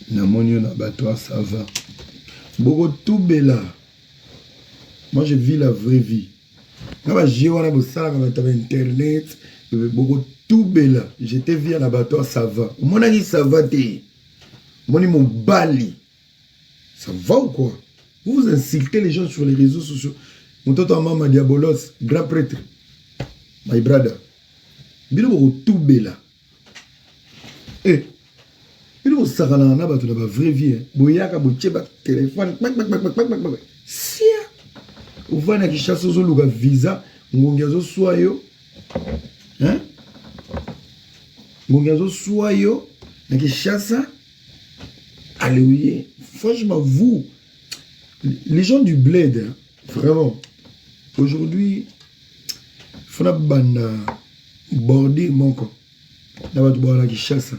Namonio na bateau, ça va. Beaucoup tout bella. Moi, je vis la vraie vie. Quand j'ai internet, beaucoup tout bella. J'étais via la bateau, ça va. Mon ami, ça va. Mon bali. Ça va ou quoi? Vous insultez les gens sur les réseaux sociaux. Mon tonton Mama Diabolos, grand prêtre. My brother. Beaucoup tout bella. Eh. Il faut savoir na ba tu na ba vraie vie. Boyaka bo tcheba téléphone. Si. Ou va na Kinshasa zo luka visa, ngonga zo soyo. Hein? Ngonga zo soyo na Kinshasa. Alléluia. Franchement vous les gens du bled hein, vraiment aujourd'hui faut na banda border moko. Na ba tu ba na Kinshasa.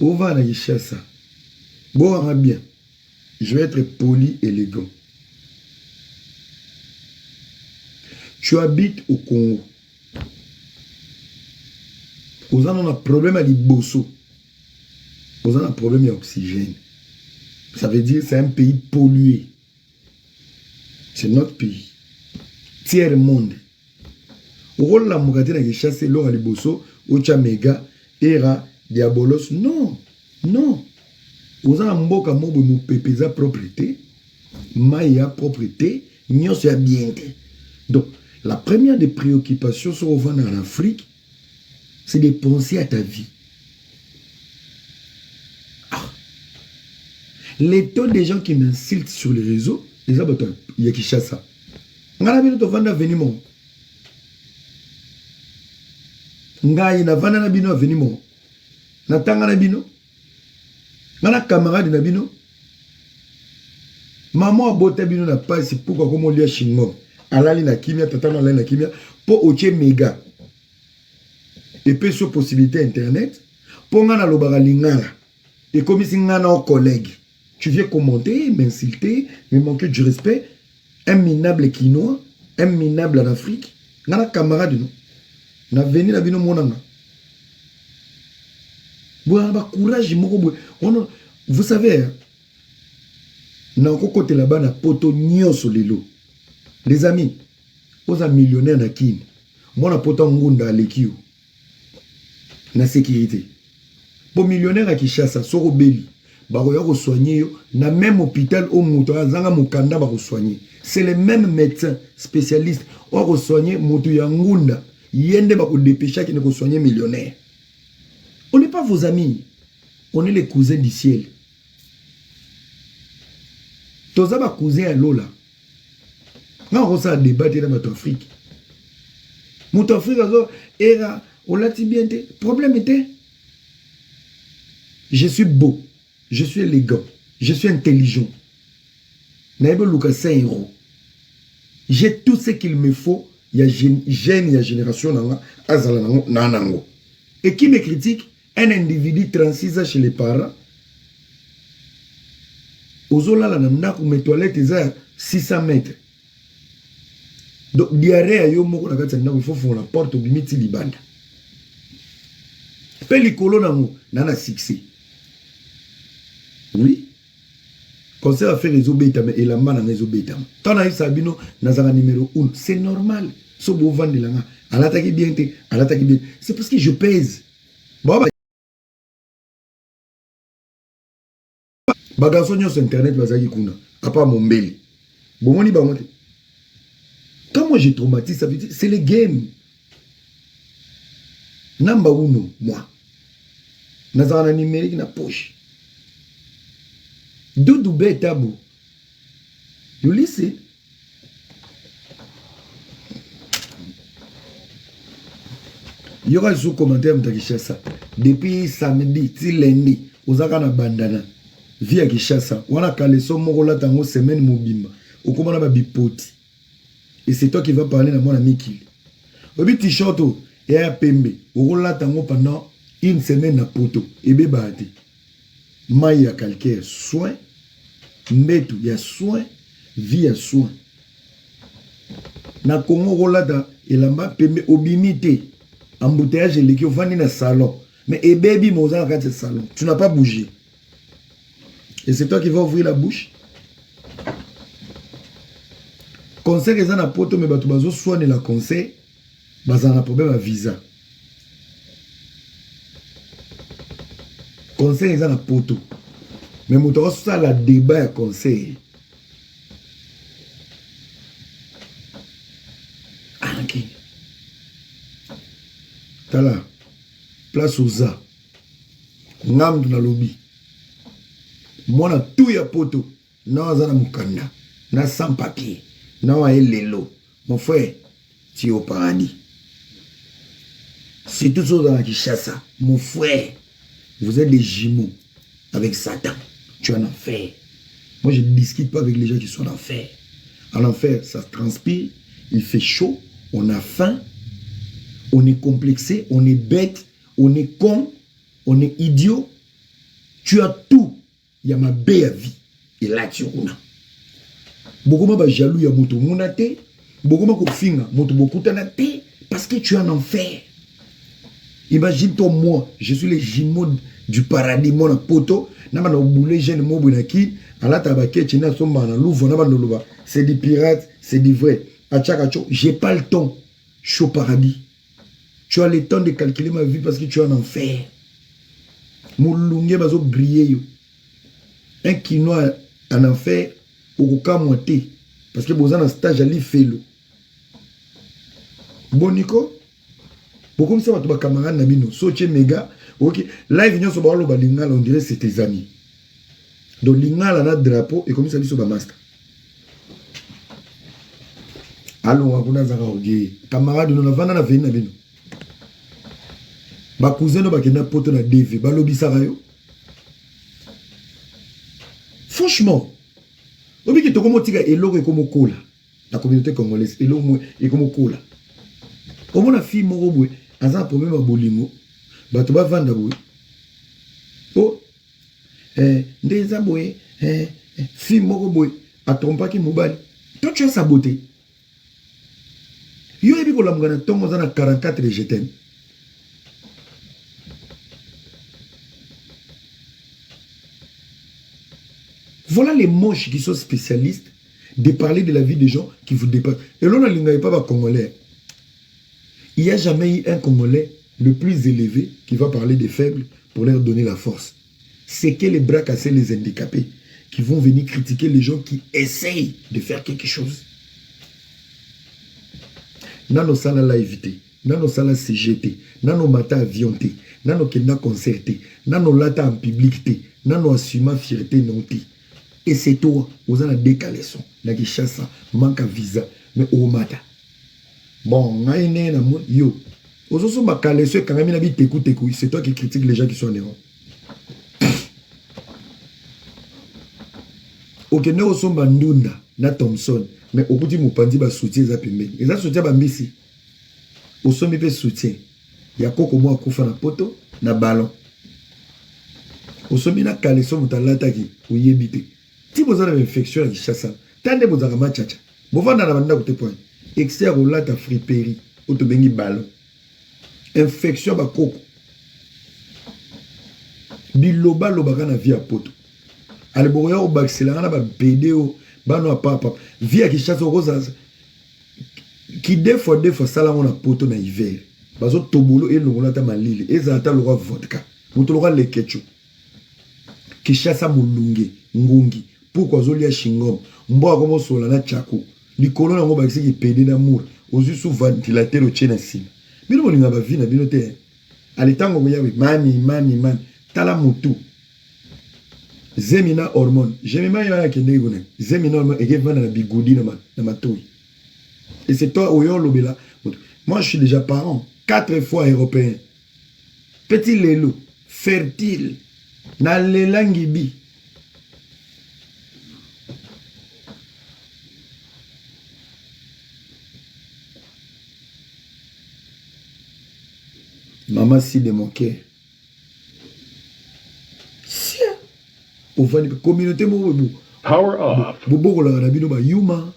On va à Kinshasa. Bon, bien. Je vais être poli, élégant. Tu habites au Congo. Vous avez un problème à l'Ibosso. Vous avez un problème d'oxygène. Ça veut dire que c'est un pays pollué. C'est notre pays. Tiers monde. Au rôle de la Moukati, la Kinshasa, l'or à l'Ibosso, Ochamega, Era, Diabolos, non, non. Vous avez un mot comme vous pépeza propriété, maïa propriété, n'y a bien. Donc, la première des préoccupations sur en Afrique, c'est de penser à ta vie. Ah. Les taux des gens qui m'insultent sur les réseaux, les abattoirs, il y a qui chasse ça. On a vu notre vendre venir mon. Ngai na vendre na bino venir mon. Natanga na bino ngana camarade na bino maman abota bino na pasi pourquoi comme lia chingom alali na kimia tata na alali na kimia po oche mega et puis sur possibilité internet pour ngana lobaka lingala et comme si ngana au collègue tu viens commenter m'insulter me manquer du respect un minable quinois un minable en Afrique ngana camarade no na venir na bino monanga. Courage, vous savez, dans le côté là-bas, na poto nyonso lelo. Les amis, vous êtes millionnaires na kin. Moi na poto ngunda alekio. Na sécurité. Pour millionnaire à Kinshasa, soro beli. Ba ko soigner yo na même hôpital au moto azanga mukanda ba ko soigner. C'est les mêmes médecins spécialistes o ko soigner moto ya ngunda. Yende ba ko dépêcher qui ne ko soigner millionnaire. On n'est pas vos amis. On est les cousins du ciel. Toza ba cousin à Lola. Quand on s'est débattu dans notre Afrique. Mon Afrique era on l'a dit bien. Problème était je suis beau, je suis élégant, je suis intelligent. Naïbe Lucas c'est un héros. J'ai tout ce qu'il me faut. Il y a gène, il y a génération nanango. Et qui me critique? Un individu 36 ans chez les parents. Ozola la namna ou mes toilettes est 600 mètres. Donc diarrhée à yo moko na kati na il faut faire la porte au bimiti libanda. Pelikolo nango nana succès. Oui. Conseil à faire les obéitama et la main dans les obéitama. Tant na sabino nazanga numéro 1, c'est normal. So bo vendre la nga, elle attaque bien té, elle attaque bien. C'est parce que je pèse. Bon bagaso sur internet bazaki kuna à part mon beli bomoni bango te. Quand moi j'ai traumatisé ça veut dire c'est les games namba uno moi nazana numérique na poche Doudou Betabo you listen il y aura sous commentaire m'takisha ça depuis samedi till lundi ozaka na bandana via Kinshasa, on a calé son morola tango semaine mobimba. Au comment on a bipoti. Et c'est toi qui vas parler à mon ami Kili. Obi t-shirt et à pembe. Au rola tango pendant une semaine à poto. Et bébate. Maïa calcaire, soin. Metu, il y a soin. Vie à soin. Na Congo rola ta et la ma pembe obimité. Embouteillage et l'équipe vani na salon. Mais et baby, mon salon, tu n'as pas bougé. Et c'est toi qui vas ouvrir la bouche. Conseil que ça n'a pas mais tu vas soigner la conseil, ça a un problème à visa. Conseil que ça n'a pas mais tu vas ça la débat à conseil. Ah, ok. T'as là, place aux A. Ngam na lobby. Moi, na tout ya poto. Na zana mukanda. Na sans papier. Na wa lelo. Mon frère, tu es au paradis. C'est tout ça dans la Kinshasa. Mon frère, vous êtes des jumeaux avec Satan. Tu es en enfer. Moi, je ne discute pas avec les gens qui sont en enfer. En enfer, ça transpire, il fait chaud, on a faim, on est complexé, on est bête, on est con, on est idiot. Tu as tout. Il y a ma belle vie. Et là, tu as. Beaucoup de jaloux, il y a moto monate. Beaucoup de finga, moto beaucoup de parce que tu es en enfer. Imagine-toi, moi, je suis les jumeaux du paradis, mon poto. C'est des pirates, c'est des vrais. J'ai pas le temps. Je suis au paradis. Tu as le temps de calculer ma vie parce que tu es en enfer. Moulungue bazo briller. Un quinoa en enfer, au cas moitié. Parce que vous avez un stage à l'IFELO. Bon, Nico? Beaucoup de ça, tu vas camarade Nabino. Soche méga. Ok. Live, nous sommes au Lingala, on dirait c'est tes amis. Donc, Lingala a un drapeau et comme ça, dit sur le master. Allons, on a un camarade, nous avons un avenir Nabino. Ma cousin, nous avons un pote na DV. Balobi Sarayo. Franchement, obi ki toko motika eloko ekomo kola. La communauté congolaise, eloko ekomo kola. Comme on a fille moko boue, aza un problème à bolingo, bato ba vanda boue. Oh, ndeza boue, fille moko boue, a trompaki mobali. Toi tu as saboté. Yo ebi ko lamgana tongo za na 44 je t'aime. Voilà les moches qui sont spécialistes de parler de la vie des gens qui vous dépassent. Et là, on n'a pas de Congolais. Il n'y a jamais eu un Congolais le plus élevé qui va parler des faibles pour leur donner la force. C'est que les bras cassés, les handicapés, qui vont venir critiquer les gens qui essayent de faire quelque chose. Nano sala la éviter, nano sala CGT, nano mata avionté, nano kenda concerté, nano lata en publicité, nano assuma fierté nonti. Et c'est toi, vous avez décalé son, la Kinshasa, manque à visa, mais au mata. Bon, yo, vous avez ma calé, quand même, c'est toi qui critique les gens qui sont en Europe. Ok, nous avons Mandunda, na Thompson, mais au bout du Mupandi, va soutien za pembe. Et ça soutien ba mbisi. Au sommet pe soutien. Il y a koko mo akufa na poto, na ballon. Au sommet na calé son mutalata ki, ou yebite. Si vous avez une infection à Kinshasa, tant de vous avez un tchatcha. Vous avez un banda point. Extérieur au lat à friperie, au te bengi ballon. Infection à coco. Biloba loba na vie à poto. Ale boya au baxela na ba BDO, ba no papa. Vie à Kinshasa rosas. Qui des fois salamon na poto na hiver. Bazo tobolo et longola ta malili. Ezata lo vodka. Mutologa le ketchup. Kinshasa mulunge, ngungi. Pourquoi Zolia Shingom, Mboa comme Sola na Tchako, Nicolo na Mobaki qui pédé d'amour, aux yeux sous ventilateur au Tchénassim. Mais nous, on a vu na binote. À l'état, on y avait mani, tala mutu. Zemina hormone. J'aime pas y avoir qui n'est pas. Zemina hormone et qui va dans la bigoudi na matouille. Et c'est toi, Oyon Lobela. Moi, je suis déjà parent, 4 fois européen. Petit Lelo, fertile, na lelangibi. Maman, si de mon cœur. Si. Au fond, la communauté, Power off. Bobo, la rabino, ba yuma,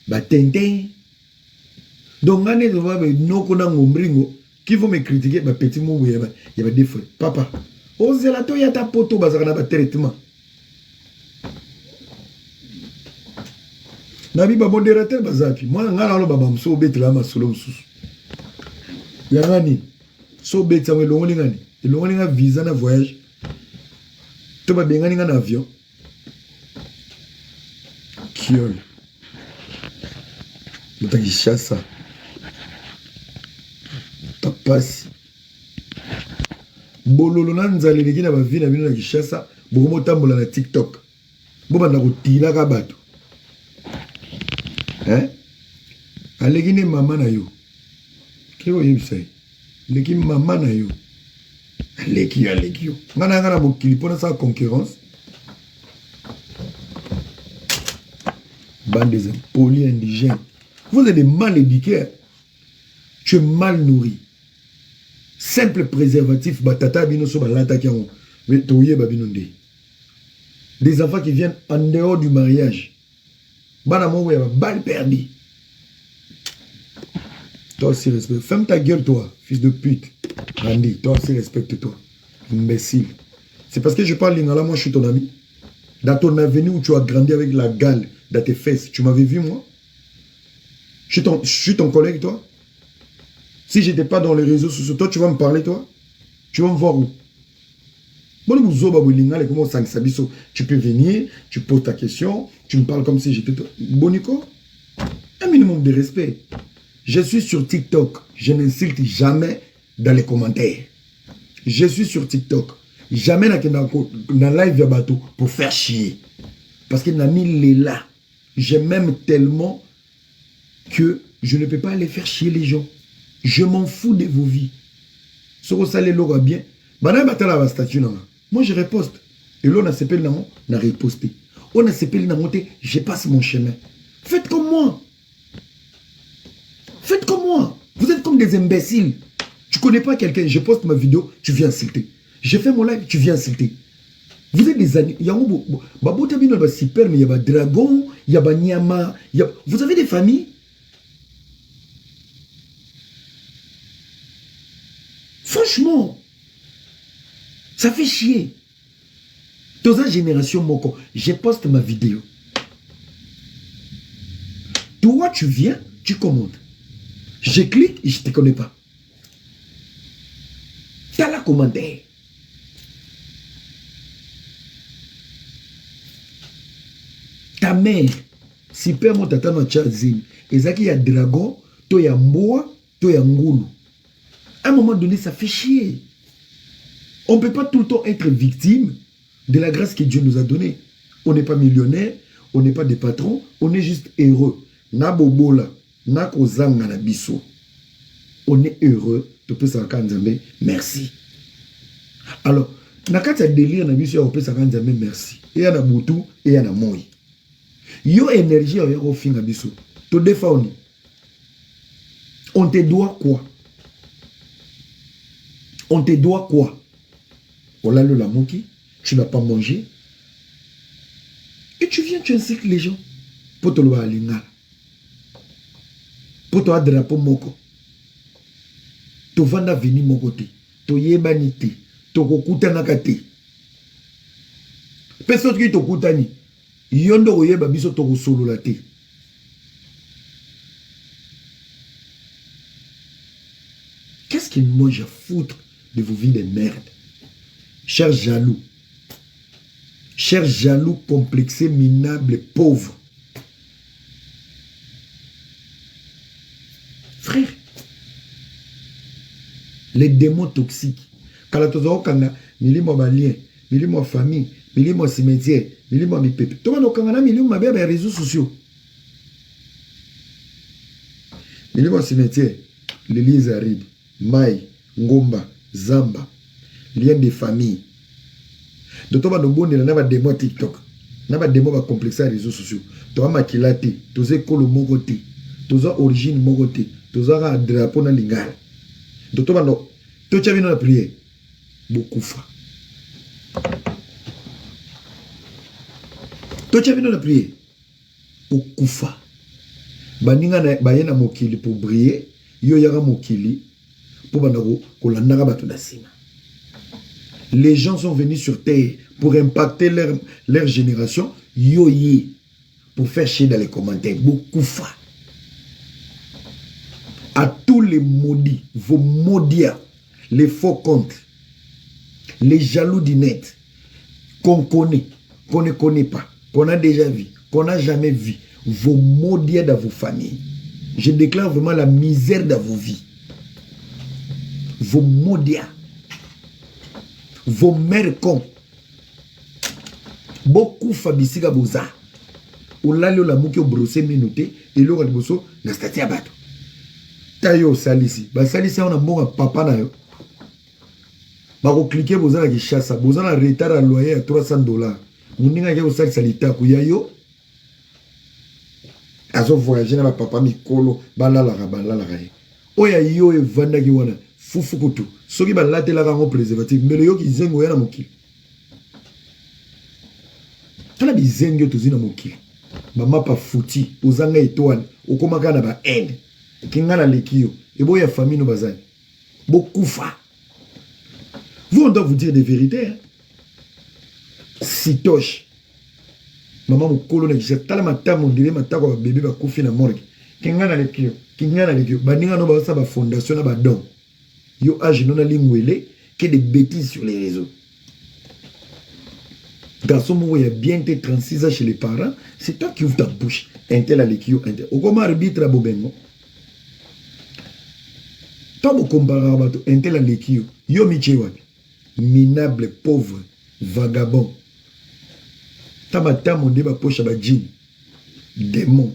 ba tenten. Donc, on est devant no kona ngombringo, qui vont me critiquer, ma petit mot, il y a des fois. Papa, au zélato, il y a ta poto, bazar na traitement. Nabi ba modérateur bazapi. Moi, ngala lo baba mso betela ma solo msusu. Ya ngani? So betsa we longoli ngani? Longoli nga visa na voyage. To ba bengani nga na avion. Kiol. Mutangi chassa. Tapasi. Bololo na nzali leki na ba vie na bino na Kishasa, bokomo tambola na TikTok. Boba na kotila ka bato. Aleki ne mama na yo. Kiko yebisai. Leki mama na yo. Aleki yo. Ngana bokili pona sa concurrence. Bande des impolis indigènes. Vous êtes des mal éduqués. Tu es mal nourri. Simple préservatif, batata binoso balata qui ont babinonde. Des enfants qui viennent en dehors du mariage. Banamo balle perdue. Toi aussi respecte. Ferme ta gueule toi, fils de pute. Randy, toi aussi respecte-toi. Imbécile. C'est parce que je parle lingala, moi je suis ton ami. Dans ton avenue où tu as grandi avec la gale dans tes fesses, tu m'avais vu moi? Je suis ton collègue toi? Si je n'étais pas dans les réseaux sociaux, toi, tu vas me parler, toi? Tu vas me voir où? Tu peux venir, tu poses ta question, tu me parles comme si j'étais toi. Bonico? Un minimum de respect. Je suis sur TikTok. Je n'insulte jamais dans les commentaires. Je suis sur TikTok. Jamais dans live Yabato pour faire chier. Parce que Nani est là. Je m'aime tellement que je ne peux pas aller faire chier les gens. Je m'en fous de vos vies. Si vous allez le bien, moi je reposte. Et là, on a s'appelé Namo, on a reposté. On a s'appelé Namo, je passe mon chemin. Faites comme moi. Faites comme moi. Vous êtes comme des imbéciles. Tu connais pas quelqu'un, je poste ma vidéo, tu viens insulter. Je fais mon live, tu viens insulter. Vous êtes des animaux. Il y a un super, mais il y a un dragon, il y a un nyama. Vous avez des familles? Franchement, ça fait chier. Dans une génération, moko, je poste ma vidéo. Toi, tu viens, tu commentes. Je clique et je ne te connais pas. Tu as la commentaire. Ta mère, si père mon tata no tchazine, ezaki ya dragon, to ya mboa, to ya ngoulou. À un moment donné, ça fait chier. On ne peut pas tout le temps être victime de la grâce que Dieu nous a donnée. On n'est pas millionnaire, on n'est pas des patrons, on est juste heureux. Na bobola, na kozanga na biso. On est heureux, tu peux s'en kanzambe, merci. Alors, na kati ya délire na biso, on peut s'en kanzambe, merci. Et ya na boutou, et ya na moi. Yo énergie, on y a fin na biso. To défendre. On te doit quoi? On te doit quoi? Voilà le lamoki, tu n'as pas mangé. Et tu viens, tu insultes les gens. Pour te le lingala. Pour te drapeau moko. To vanda vini moko te. To yebani te. To kokutana kate. Personne qui to kutani. Yondo oyeba biso to solo la te. Qu'est-ce qu'il mange à foutre de vos vies de merde? Chers jaloux, complexés, minables, pauvres. Frère, les démons toxiques. Kalatozo kanga, milimo balien, milimo famille, milimo cimetière, milimo mipepe. Toi, no kanga milimo mabé les réseaux sociaux. Milimo cimetière, l'Élise Aride, Maï, Ngomba, Zamba, lien de famille. D'autant que nous avons des démons TikTok. Nous avons des démons complexés les réseaux sociaux. Nous avons des démons qui sont école mogoté. Nous avons origine mogoté. Nous avons un drapeau dans l'ingal. D'autant que nous avons la prière. Beaucoup fa. Nous avons la prière. Beaucoup fa. Baninga na bayena mokili pour briller. Yo yaga mokili. pour kolandaka bato na sima. Les gens sont venus sur terre pour impacter leur génération. Yoye, pour faire chier dans les commentaires. Beaucoup fa. À tous les maudits, vos maudiats, les faux comptes, les jaloux du net, qu'on connaît, qu'on ne connaît pas, qu'on a déjà vu, qu'on n'a jamais vu, vos maudiats dans vos familles. Je déclare vraiment la misère dans vos vies. Vos maudiats. Vos mères cons. Beaucoup fabisika boza. Olali la mouki o brossé minoté et l'eau de bosso na stati abato. Tayo salisi. Ba salisi on a bon papa na yo. Ba ko cliquer boza na kishasa. Boza na retard à loyer à $300. Muninga ke osali salita ku yayo. Azo voyager na papa mikolo balala balala kaye. Oya yo e vanda ki wana fufukutu. Soki ba latela ka ngo préservatif mais yo ki zengo ya na mokili. Tala bizengo tozina mokili. Mama pa fouti ozanga étoile okomaka na ba haine. Kinga na lekio et boya famille no bazali. Bokufa. Vous on doit vous dire des vérités. Hein? Sitoche. Maman mokolo na kisa tala matamo ndile matako ba bébé ba kufi na morgue. Kinga na lekio, kinga na lekio. Baninga no ba sa ba fondation na ba don. Yo age non na lingwele que des bêtises sur les réseaux. Garçon mou il y a bien été 36 ans chez les parents, c'est toi qui ouvres ta bouche. Intel à l'équio, intel. Ou comment arbitre à Bobengo? Toi vous comparez à bateau, intel à l'équio. Yo michewabi. Minable, pauvre, vagabond. Tabata mon débat poche à ba djinn. Démon.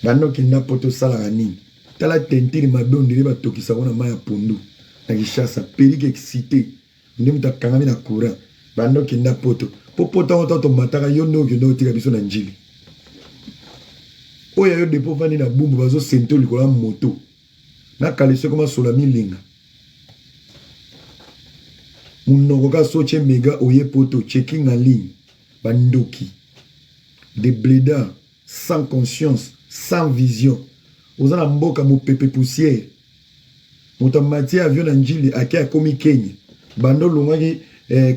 Bano ki na poto sala nini. Tala tentiri madon deba tokisa wana maya pondu. Na kishasa perike excité. Ndemu ta kangami na courant. Bano ki na poto. Popota on to mataka yo no ki no tika biso na njili. Oya yo depo fani na bumbu bazo sento likola moto. Na kalise koma solami linga. Munokoka soche mega oye poto checking en ligne. Bandoki. Des blédards sans conscience. Sans vision. Vous avez un mboka mo pepe poussière. Mouta mati avion na njili ake akomi Kenya. Bando longaki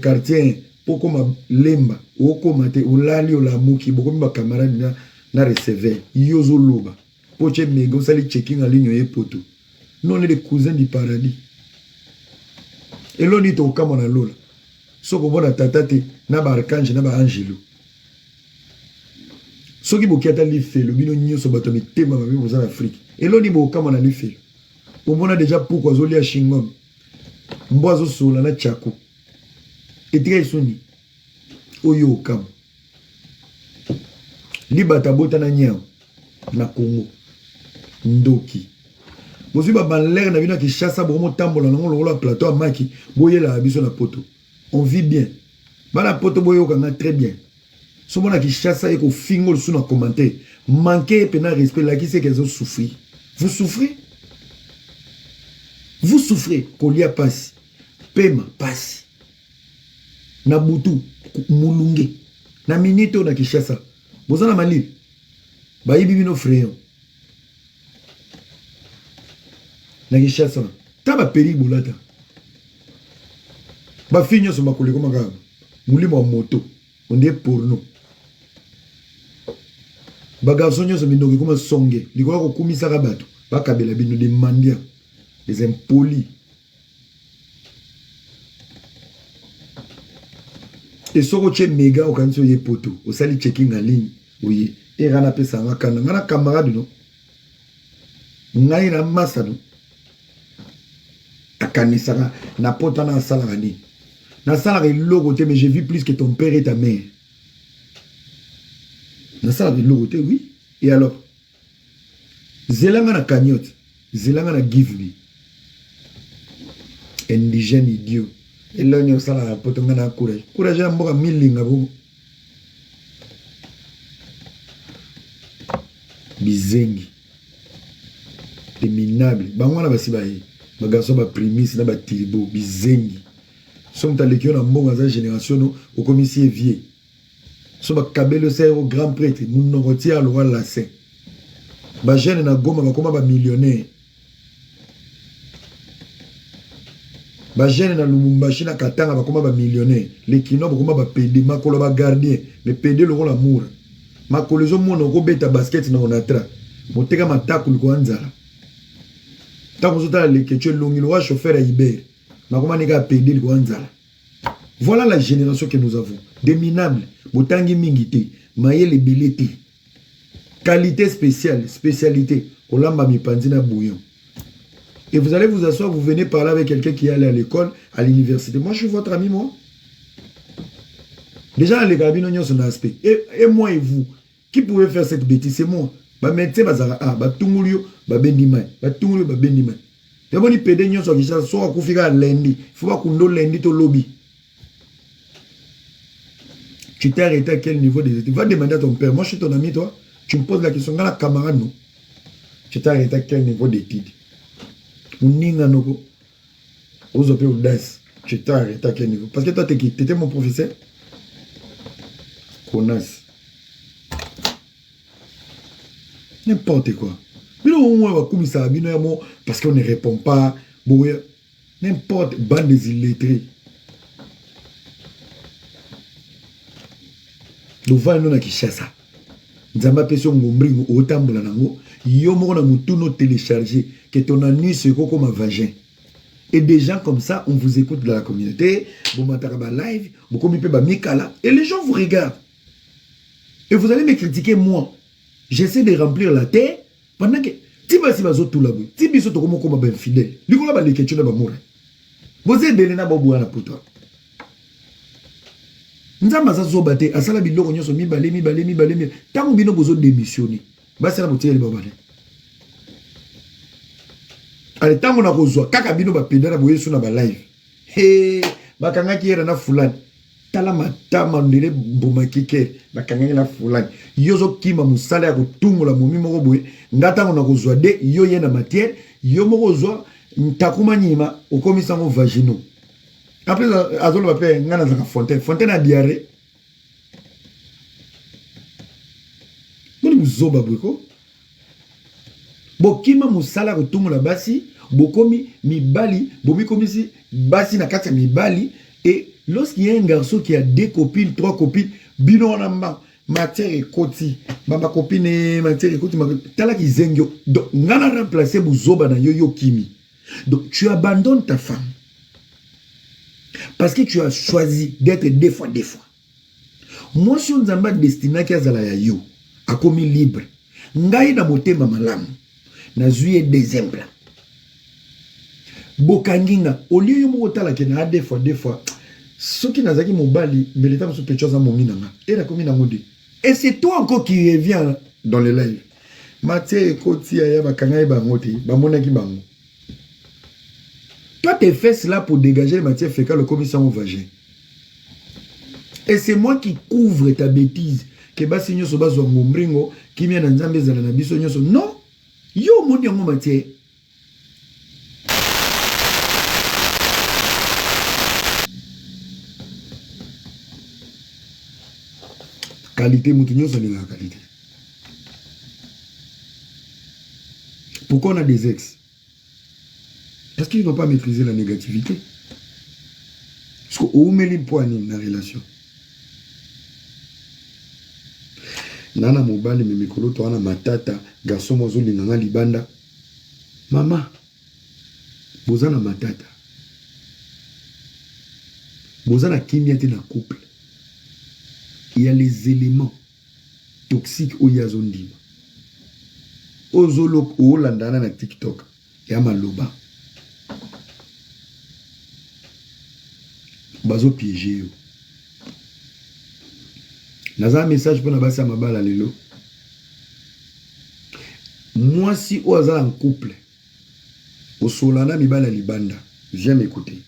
quartier poko ma lemba. Oko mate ulali olamuki boko mba camarade na recevoir. Yozo loba. Poche mego sali checking en ligne ye poto. Non les cousins du paradis. Et l'on dit au kamona lola. Soko bona tatate na ba archange na ba angelo. Ce qui est allé faire, le bino nyo so bato mitema mabi en Afrique. Et l'on dit comme on a lu fait. On a déjà pourquoi zoli a chingom. Mboazo sola na chako. Et très soni. Oyo kam. Libata bota na nyao na Congo. Ndoki. Bozi ba banler na bino ki chassa bomo tambola na ngolo plateau a maki boye la biso na poto. On vit bien. Bana poto boyo kanga très bien. Si on a qui chasse et qu'on finit sous nos commentaires, manquez de respect là qui c'est qu'elles ont souffert. Vous souffrez? Vous souffrez qu'on y a passé. Pema passe. Nabutu mulunge. Na minute on a qui chasse. Vous en avez mali. Ba ibi no frère. Na qui chasse. Taba peri bolata. Ba finyo so makole comme ça. Mulimo moto. On est pour nous. Bagarçon nyo so mindoki comme songe. Likola ko kumisa ka bato. Ba kabela bino des mendiants, des impolis. Et soko che mega o kanso ye poto. O sali checking en ligne. Oui. Et rana pesa ngakana. Ngana camarade no. Ngai na masa no. Akanisaka na pota na sala ngani. Na sala logo te mais j'ai vu plus que ton père et ta mère. Na sala logo te oui. Et alors zelanga na cagnotte, zelanga na give me. Indigène idiot. Et là on sala potonga na courage. Courage ya mboka milinga bo. Bizengi. Des minables. Bangwana basibaye. Bagaso ba primis na ba tiribo bizengi. Sommes allés qui ont un bon dans génération au commissaire vieux. Sommes à Kabelo c'est au grand prêtre. Nous nous retirons le roi Lassin. ba jeune na Goma bakoma ba millionnaire. Ba jeune na Lubumbashi na Katanga bakoma ba millionnaire. Les Kino bakoma ba PD makolo ba gardien, mais PD le l'amour. Makolo zo mono ko beta basket na onatra. Moteka matako liko anzala. Tant que vous les questions longues, le chauffeur à Iber. Makoma nega PD liko anzala. Voilà la génération que nous avons. Des minables, botangi mingité, mayele belete. Qualité spéciale, spécialité. Olamba mi panzina bouillon. Et vous allez vous asseoir, vous venez parler avec quelqu'un qui est allé à l'école, à l'université. Moi, je suis votre ami, moi. Déjà, les gabines ont son aspect. Et moi et vous, qui pouvez faire cette bêtise? C'est moi. Ba médecin, bazara, ba tungulio, ba bendimai. Ba tungulio, ba bendimai. D'abord, ni pédé nyon so kisha, so akufika lundi. Faut pas qu'on lundi to lobby. Tu t'es arrêté à quel niveau des études? Va demander à ton père. Moi, je suis ton ami, toi. Tu me poses la question. Dans la camarade, non. Tu t'es arrêté à quel niveau d'études? Uninga noko. Ozope audace. Tu t'es arrêté à quel niveau? Parce que toi, t'es qui? T'étais mon professeur? Connasse. N'importe quoi. Mais non, on va comme ça. Parce qu'on ne répond pas. N'importe. Bande des illettrés. Donc, va nous na Kishasa. Nzamba peso ngombringo otambola nango. Yo moko na mutuno télécharger que ton anus c'est comme un vagin. Et des gens comme ça, on vous écoute dans la communauté. Vous m'entendez live, vous communiquez mikala et les gens vous regardent. Et vous allez me critiquer moi. J'essaie de remplir la terre pendant que tiba si bazo tout la boue. Tibi so to comme ben fidèle. Likola ba les questions ba moura. Vous êtes belena ba bouana pour toi. Nzamba za zobate asala biloko nyoso mibale. Tango bino bozo démissionner. Ba sala botieli babale. Ale tango na kozwa kaka bino ba pedala boye suna ba live. He bakanga ki era na fulani. Tala matama ndele bomaki ke bakanga na fulani. Yozo kima musala ya kutungola momi moko boye. Ngata na kozwa de yo ye na matière, yo moko zwa ntakuma nyima okomisa ngo vaginaux. Après, azolo bape ngana zaka fontaine. Fontaine a diarrhée. Boni muzoba bweko. Bokima musala kutumu la basi. Bokomi mibali. Bomi komisi basi na kati ya mibali. Et lorsqu'il y a un garçon qui a 2 copines, 3 copines, bino wana matière et koti. Ma copine matière et koti. Tala ki zengyo. Donc, ngana remplacer buzoba na yo kimi. Donc, tu abandonnes ta femme. Parce que tu as choisi d'être deux fois. Moi, si on zamba destina ki azala ya yo, a commis libre. Ngai na motema malamu. Na zuye deuxième plan. Bokanginga, au lieu yo moko tala ke na deux fois. Ce qui n'a zaki mobali, mais l'état mso quelque chose à mon minanga. Et la commune ngodi. Et c'est toi encore qui revient dans le live. Matière koti ya bakanga e bangote, ba monaki bango. Toi, tu fais cela pour dégager les matières fécales comme ça au vagin. Et c'est moi qui couvre ta bêtise. Que basi nyoso bazo ngombringo, qui vient dans Zambé zala na biso nyoso. Non! Yo moni yango matière. Qualité mutu nyoso ni la qualité. Pourquoi on a des ex? Parce qu'ils n'ont pas maîtrisé la négativité. Parce qu'on met les points dans la relation. Nana mobali me mikolo to ana matata garçon mozo linganga libanda. Mama bozana matata. Bozana kimia te na couple. Il y a les éléments toxiques au yazondima. Ozolo o landana na TikTok ya maloba. Bazo piéger yo. Naza un message pour nabasi à mabala lelo. Moi si au hasard en couple, au solana mibala libanda, viens m'écouter.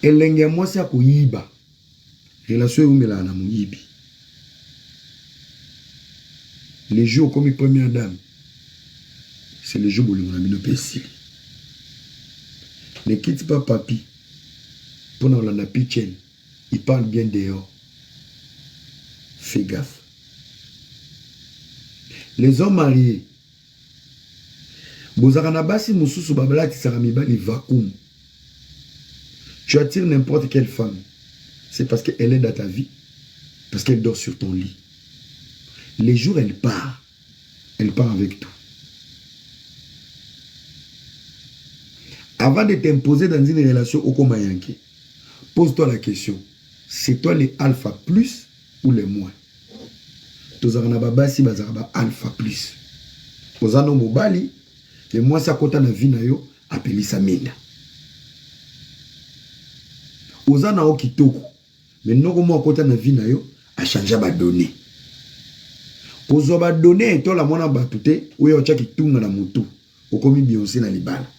Elenge moi si ako yiba. Relation umela na muyibi. Les jours comme première dame, c'est le jour où on a mis le pécile. Ne quitte pas papy. Pour nous la pitchen, il parle bien dehors. Fais gaffe. Les hommes mariés. Bozakana basi mususu babalati saramibali vacuum. Tu attires n'importe quelle femme. C'est parce qu'elle est dans ta vie. Parce qu'elle dort sur ton lit. Les jours, elle part. Elle part avec tout. Avant de t'imposer dans une relation au Komayanke, pose-toi la question. C'est toi les alpha plus ou les moins? Tozarana babasi bazaraba alpha plus. Ozano mobali, les moins sa kota na vie na yo, appeli sa minda. Ozana o kitoko, mais non comment kota na vie na yo, a changé ba données. Kozo ba données et toi la mona batute, ou yo tchaki tunga na mutu, okomi Beyoncé na libala.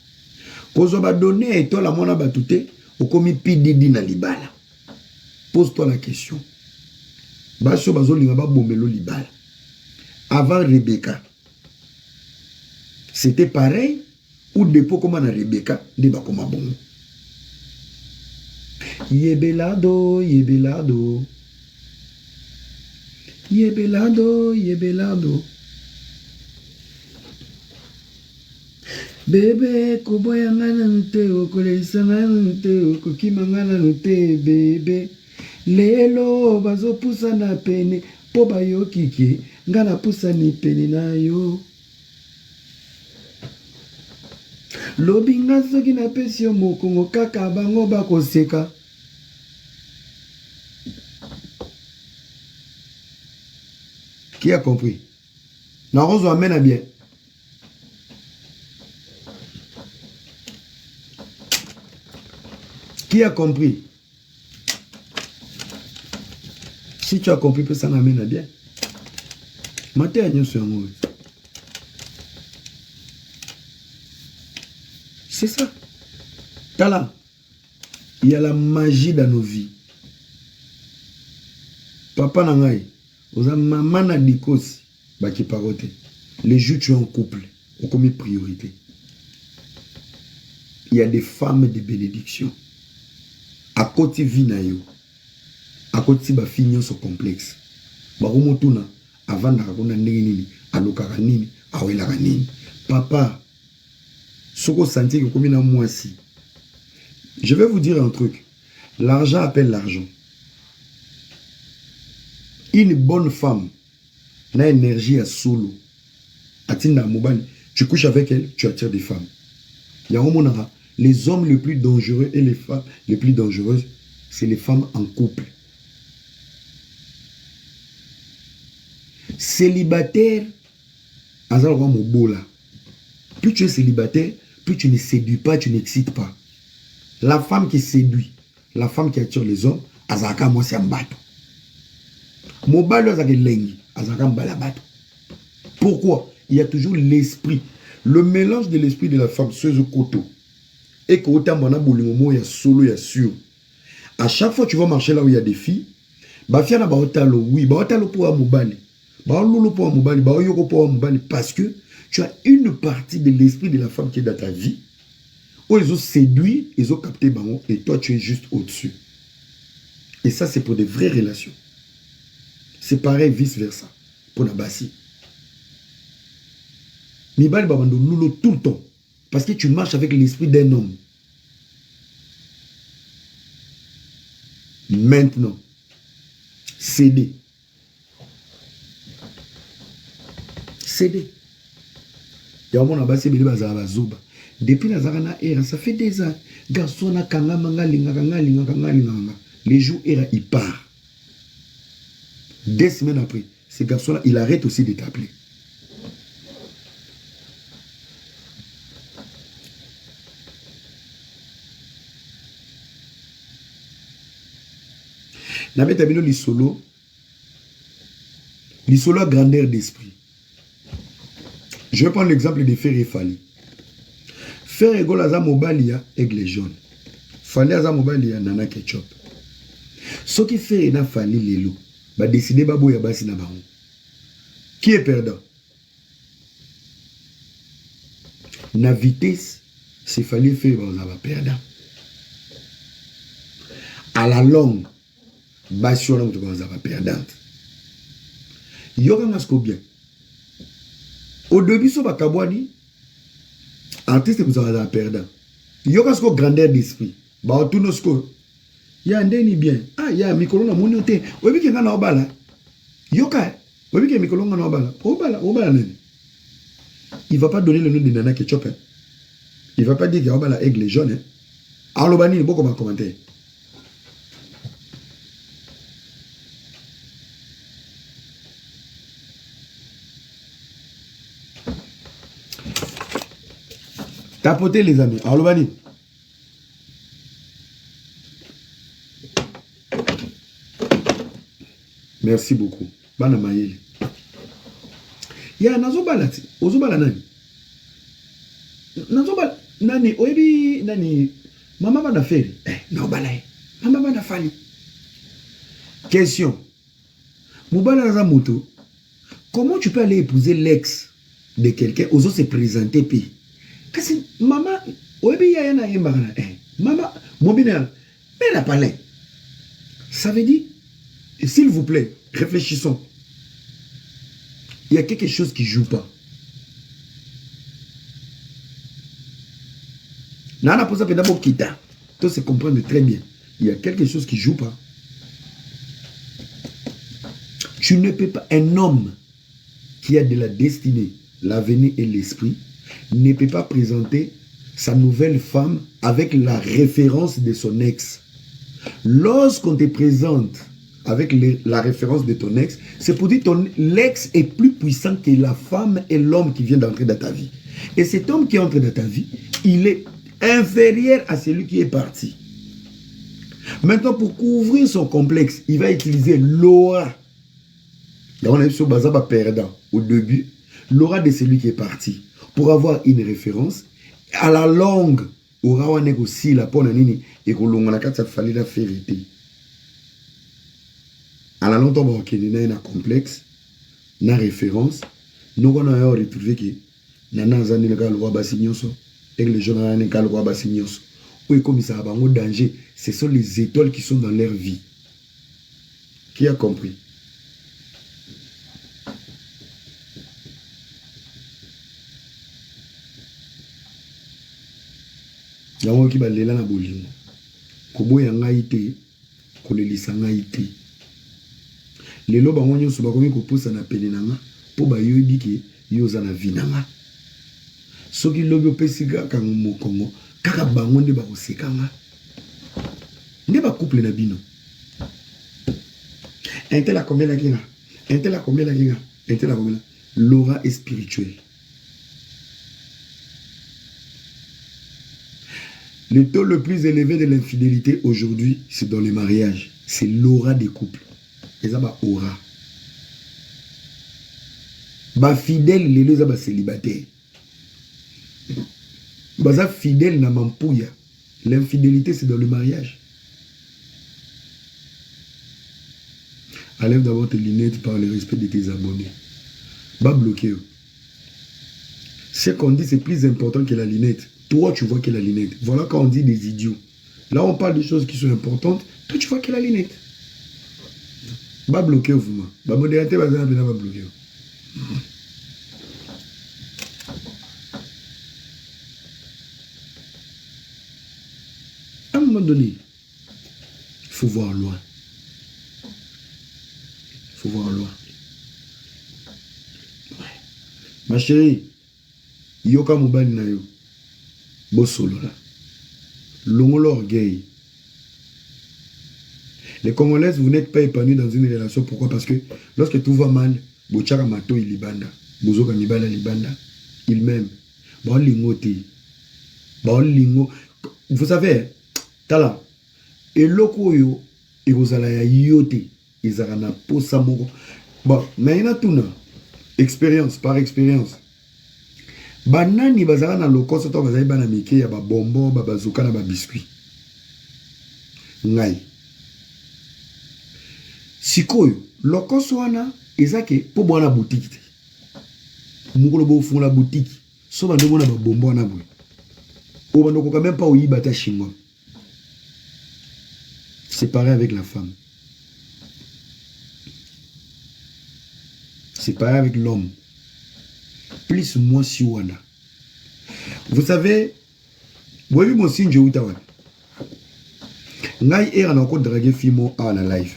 Kozo ba données et toi la mona batute, okomi P.Diddy na libala. Pose-toi la question. Baso bazo linga ba bombelo libala. Avant Rebecca, c'était pareil ou depuis comme na Rebecca, de ba koma bon. Yebelado, yebelado. Yebelado, yebelado. Bébé, koboyanga nante, okolesanga nante, okokimanga nante, bébé. Lelo bazo pusa na pene, po bayokiki, nga na pusa ni pene na yo. Lobinga soki na pesi yo mokongo kaka bango bakoseka. Qui a compris? Na rozo amène à bien. Qui a compris? Si tu as compris, peut ça m'amène à bien. C'est ça. Tala. Il y a la magie dans nos vies. Papa nangai. Oza maman na dikosi. Baki parote. Les jours tu es en couple. On commet priorité. Il y a des femmes de bénédiction. À côté vinayo. À côté ba finir son complexe. Ba romotuna avant na kona nini alokaka nini awelaka nini. Papa soko santi que comme na moisi. Je vais vous dire un truc. L'argent appelle l'argent. Une bonne femme n'a énergie à solo. Atinda mobile, tu couches avec elle, tu attires des femmes. Il y a un monara. Les hommes les plus dangereux et les femmes les plus dangereuses, c'est les femmes en couple. Célibataire, plus tu es célibataire, plus tu ne séduis pas, tu n'excites pas. La femme qui séduit, la femme qui attire les hommes, azaka moi c'est un bateau. Pourquoi? Il y a toujours l'esprit. Le mélange de l'esprit de la femme, ce koto. Et que autant mon aboulimomo, il y a solo, il y a sûr. À chaque fois que tu vas marcher là où il y a des filles, bafia na baotalo, oui, baotalo pour amobali. Baololo pour amobali, baoyoko pour amobali, parce que tu as une partie de l'esprit de la femme qui est dans ta vie, où ils ont séduit, ils ont capté bango, et toi tu es juste au-dessus. Et ça, c'est pour des vraies relations. C'est pareil, vice-versa. Pour Nabasi. Mibali babando lolo tout le temps. Parce que tu marches avec l'esprit d'un homme. Maintenant, céder. Céder. Yawamo Nabasi bili bazara bazoba. Depuis Nazarana era, ça fait des ans. Garçon na kanga manga linga kanga linga kanga linga. Les jours era il part. 2 semaines après, ce garçon-là, il arrête aussi de t'appeler. N'avait abino l'isolo a grandeur d'esprit. Je vais prendre l'exemple de Fer et Fali. Fer et Golaza Mobalia, aigle jaune. Fali Aza Mobalia, nana ketchup. Ce qui fait na Fali lelo. Bah décider babo ya basi na baron. Qui est perdant? Na vitesse, c'est fallait faire bah perdant. À la longue, basi on va perdante. Yoga ngasko bien. Au début, so bakabwani, artiste vous avez perdant. Yoka sko grandeur d'esprit. Ba otuno sko. Ya ndeni bien. Ah, ya mikolo na moni ote. Obi ke ngana obala. Yoka. Obi ke mikolo ngana obala. Obala nani. Il va pas donner le nom de Nana Ketchup. Hein. Il va pas dire qu'il y a obala aigle jaune. Hein. Alors bani beaucoup ma commentaire. Tapotez les amis. Alors bani. Merci beaucoup. Bana mayele. Ya nazobala ti. Ozobala nani? Nazobala nani oyebi nani mama bana feri. Naobala e. Mama bana fali. Question. Moubala naza moto. Comment tu peux aller épouser l'ex de quelqu'un ozo se présenter pi? Kasi maman oyebi ya na yembana. Maman mobina elle a parlé. Ça veut dire s'il vous plaît, réfléchissons. Il y a quelque chose qui ne joue pas. Nana pour ça peut d'abord quitter. Tout se comprendre très bien. Il y a quelque chose qui ne joue pas. Tu ne peux pas, un homme qui a de la destinée, l'avenir et l'esprit, ne peut pas présenter sa nouvelle femme avec la référence de son ex. Lorsqu'on te présente avec la référence de ton ex, c'est pour dire que l'ex est plus puissant que la femme et l'homme qui vient d'entrer dans ta vie. Et cet homme qui entre dans ta vie, il est inférieur à celui qui est parti. Maintenant, pour couvrir son complexe, il va utiliser l'aura. Là, on est sur Bazaba perdant au début, l'aura de celui qui est parti. Pour avoir une référence, à la longue, aura on est aussi la bonne nini et que l'on a qu'à faire la vérité. À la longue, on a un complexe, une référence. Nous avons retrouvé que Nana Zani le roi Bassignoso et les gens le roi Bassignoso. Oui, comme ça, un danger. Ce sont les étoiles qui sont dans leur vie. Qui a compris? Il y a un qui va aller là dans le boulot. Kobo yanga ite, kolelisa nga ite. Lelo bango nyonso bakomi kopusa na pene nanga po bayobi ke yoza na vie nanga. Soki lobi opesi kaka mokongo kaka bango nde bakoseka nga. Nde ba couple na bino. Intel a combien la kinga? Intel a combien la kinga? Intel a combien? L'aura est spirituelle. Le taux le plus élevé de l'infidélité aujourd'hui, c'est dans les mariages. C'est l'aura des couples. Et ça va aura. Ba fidèle, les deux ba célibataire. Ba fidèle na mampouya. L'infidélité, c'est dans le mariage. Enlève d'abord tes lunettes par le respect de tes abonnés. Ba bloquer. Ce qu'on dit, c'est plus important que la lunette. Toi, tu vois que la lunette. Voilà quand on dit des idiots. Là, on parle de choses qui sont importantes. Toi, tu vois que la lunette. Va bloquer vous. Va modérateur va bloquer. À un moment donné, il faut voir loin. Il faut voir loin. Ouais. Ma chérie, yoka mobile na yo. Bossolo là. Longo l'orgueil. Les Congolaises, vous n'êtes pas épanouis dans une relation. Pourquoi? Parce que lorsque tout va mal, Bochara Mato il libanda. Bozoka Mibala libanda. Il m'aime. Bon lingo te. Bon lingo. Vous savez, tala. Et loko yo, et vous allez yote. Ils ont po samoko. Bon, mais il y a tout. Expérience par expérience. Banani bazala na lokoso to bazali bana mike ya ba bombo ba bazuka na ba biscuit. Ngai. Sikoyo lokoso wana ezake po bwana boutique te. Mukolo bo fungula boutique. So bando bona ba bombo na boy. O bando ko même pas oyiba ta chingwa. C'est pareil avec la femme. C'est pareil avec l'homme. plus moi si wana. Vous savez, vous avez vu mon signe où tawa. Ngai on a encore dragué fille à la live.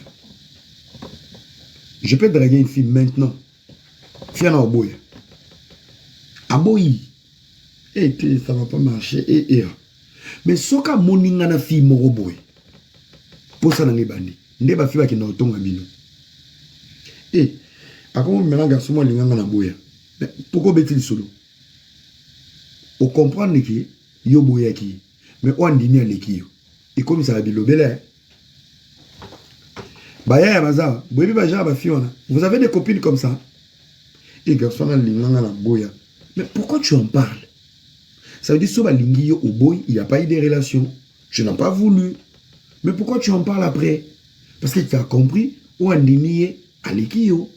Je peux draguer une fille maintenant. Fille en boy. Aboyi. Et ça va pas marcher et mais soka moninga na fille moko boy. Pour ça n'angi bandi. Nde ba fille ba ki na otonga bino. Comment maintenant garçon moi linganga na boya. Pourquoi beti solo? On comprend que yo boya ki. Mais on dit ni aleki yo. Et comme ça a bilobela. Baya ya baza, boyebi ba ja ba fiona. Vous avez des copines comme ça? Et garçon na linganga na boya. Mais pourquoi tu en parles? Ça veut dire que lingi yo au boy, il n'y a pas eu de relation. Je n'ai pas voulu. Mais pourquoi tu en parles après? Parce que tu as compris, ou en diminué aleki yo.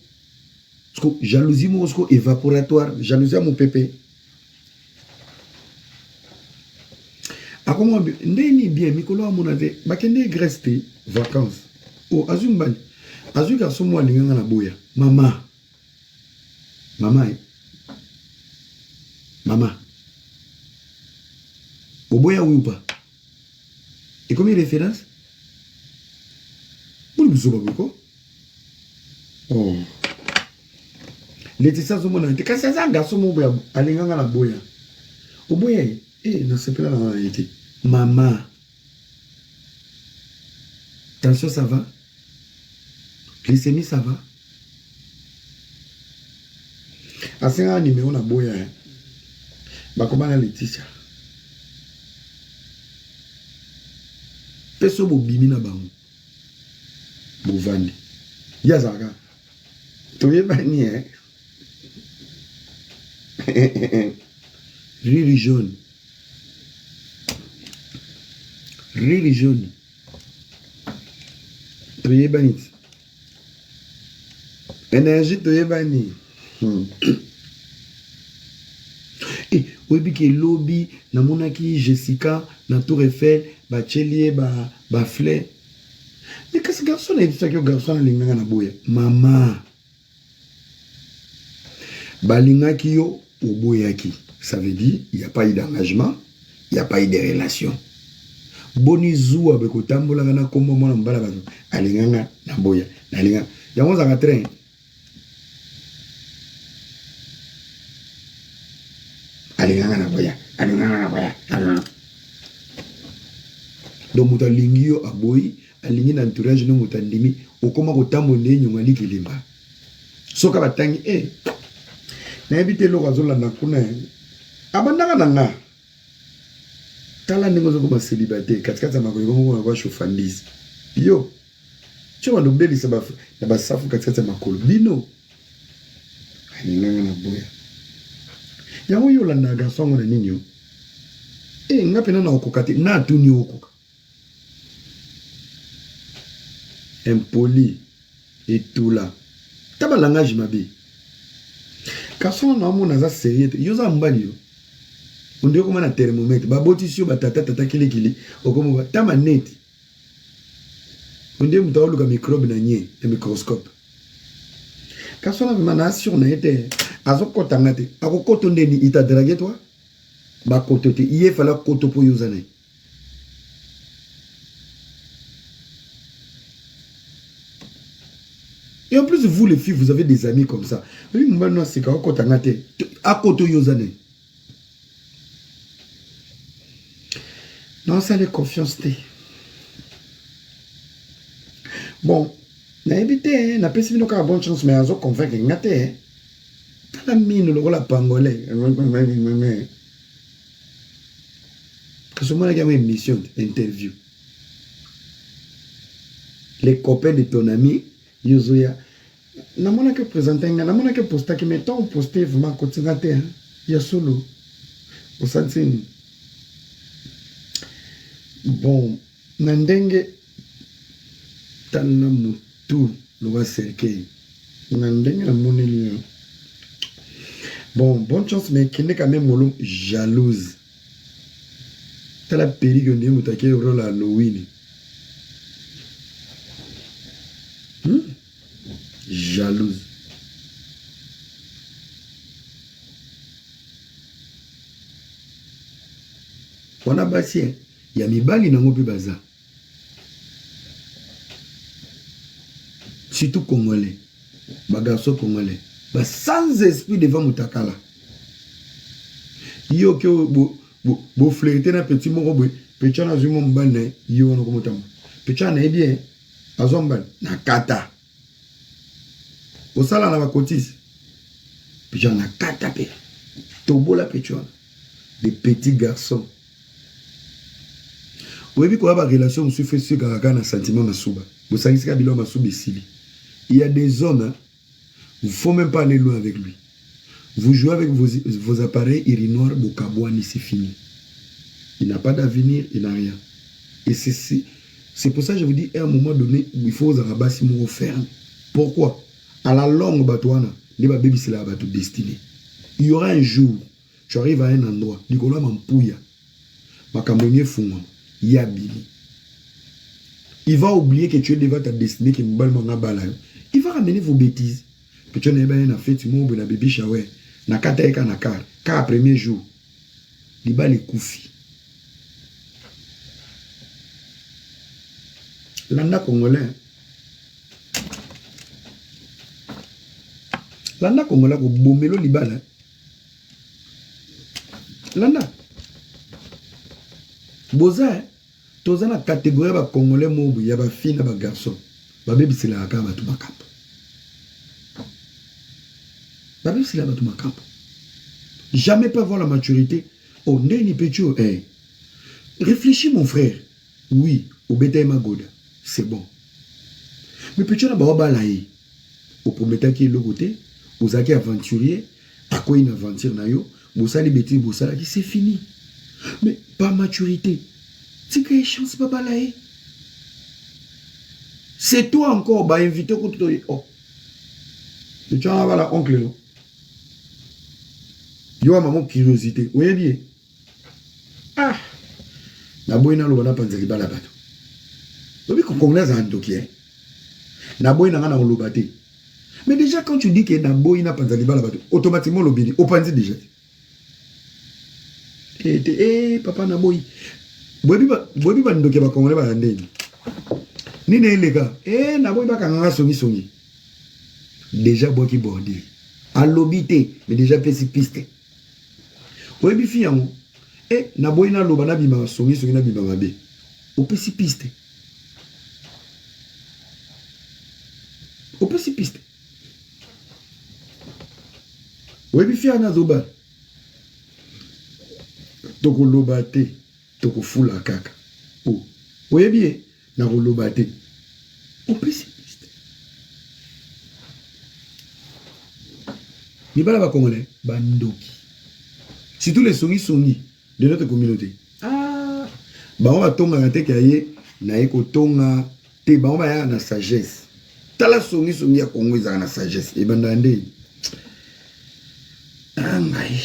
Parce que jalousie mon évaporatoire, jalousie à mon pépé. A comment ndeni bien mikolo amonate bakende Grèce vacances. Oh azumbani. Azu garçon moi linganga na boya. Maman. Maman. Au boya oui ou pas? Et combien de références? Vous ne savez pas quoi? Oh. Laetitia Zomona, tu sais ça garçon mon boya, alinganga na boya. Au boya, non c'est pas la réalité. Maman. Tension ça va? Glycémie ça va? Asenga numéro na boya. Ba comment na Laetitia? Peso bo bimi na bango. Bo vandi. Yazaka. Toye bani Riri jaune. Riri jaune. Toye bani. Énergie toye bani. Oyebi ke lobby na monaki Jessica na Tour Eiffel ba chelie ba fleur. Mais qu'est-ce que garçon est ça que garçon linganga na boya? Maman. Balingaki yo au boyaki. Ça veut dire il n'y a pas eu d'engagement, il n'y a pas eu de relation. Boni zuwa be ko tambola na kombo mona mbala ba alinganga na boya. Na linga. Yango za train. Alinganga na boya. Donc muta lingio aboyi, alingi na entourage no muta ndimi, okoma ko tambo nde nyongali kilimba. Soka batangi na ebite lo kazola na kuna. Abandanga nanga. Tala ndingo zoko ba célibataire, katikati makolo ko ba chauffandise. Yo. Choma ndobeli sa ba na ba safu katikati makolo. Bino. Alinganga na boya. Yango yolanda garçon na nini yo? Nga pena na okokati na tuni okoka. Impoli et tout là. Taba langage mabe. Garçon na mo naza sérieux. Yo za mbali yo. Onde ko na thermomètre ba botisio ba tata kili okomo ba tama net. Onde muta oluka microbe na nye, un microscope. Garçon na manation na été azokota ngate akokoto ndeni ita draguer toi ba koto te iye fala koto po yozane. Et en plus vous les filles vous avez des amis comme ça. Oui mbano c'est ka okota ngate akoto yozane. Non ça les confiance té. Bon, na évité na pesi bino ka bonne chance mais azo convaincre ngate. La mine le la pangolais. Que ce moment là il y a une émission interview. Les copains de ton ami Yozoya. Na mona que présenter na mona que poster que mettons poster vraiment continuer ya solo. Au santini. Bon, nandenge tana mutu lo va cerquer. Nandenge la moneli. Bon, bonne chance, mais qui n'est quand même molom jalouse. T'as la péri que nous avons au rôle à Halloween. Jalouse. wana basi ya mibali nango pe baza surtout congolais bagarçon congolais sans esprit devant mutakala yo ke bo flirter na petit moko boy petit na zumo mbane yo wana komotama petit na bien azomba na kata osala na bakotisi petit na kata pe tobola petit wana des petits garçons. Vous avez quoi, relation, vous fait ce qu'il un sentiment masuba. Vous savez ce qu'il y a masuba ici. Il y a des hommes, hein, il ne faut même pas aller loin avec lui. Vous jouez avec vos appareils urinoirs, Bokabouani, c'est fini. Il n'a pas d'avenir, il n'a rien. Et c'est pour ça que je vous dis, à un moment donné, il faut vous arraber si vous ferme. Pourquoi? À la longue, les bébés, c'est la destinée. Il y aura un jour, tu arrives à un endroit, Nicolas Mampouya, Makamonier Fouma, Yabili. Il va oublier que tu es devant ta destinée, que il va ramener vos bêtises. Que tu n'as pas fait, tu m'as un bébé shower, na kata eka na car premier jour, il va les koufi. Landa Congolais. Landa Congolais, ko bomelo libala. Landa. Boza, toza na catégorie ba Congolais mobu, ya ba fille na ba garçon. Ba bébé c'est la kaba tout makap. Ba bébé c'est la ba tout makap. Jamais pas voir la maturité. Oh, Ndeni Petio, hey. Réfléchis mon frère. Oui, au bétail magoda. C'est bon. Mais Petio na ba balaye. Au prometteur qui est le côté, aux acquis aventuriers, à quoi une aventure na yo, bosali bêtise, bosala, c'est fini. Mais pas maturité. C'est que chance pas balaye. C'est toi encore, bah invité contre toi. Oh. Tu en as la oncle là. Yo maman curiosité. Vous voyez bien. Ah. Na boina lo bana panzeli bala bato. Lobi ko congolais en doki. Na boina ngana ko lobate. Mais déjà quand tu dis que na boina panzeli bala bato, automatiquement lobini au panzi déjà. Papa na boy. Bobi ba ndoki ba congolais ba ndeni. Ni ne les gars, na boy ba kanga songi. Déjà boki bordi. À l'obité, mais déjà piste. Oui, bien fiango. Na boina loba na bima songi na bima mabe. Au piste. Au piste. Oui, bien fiango na zoba. Toko lobate, toko fula kaka. Oh. Oui, bien na lobate. Au piste. Ni bala ba congolais, bandoki. Surtout les songi de notre communauté. Ah, bah on va tomber à tête kaye, na eko tonga, te bah on va ya na sagesse. Tala songi ya Congo za na sagesse. E bandande. Ah mai.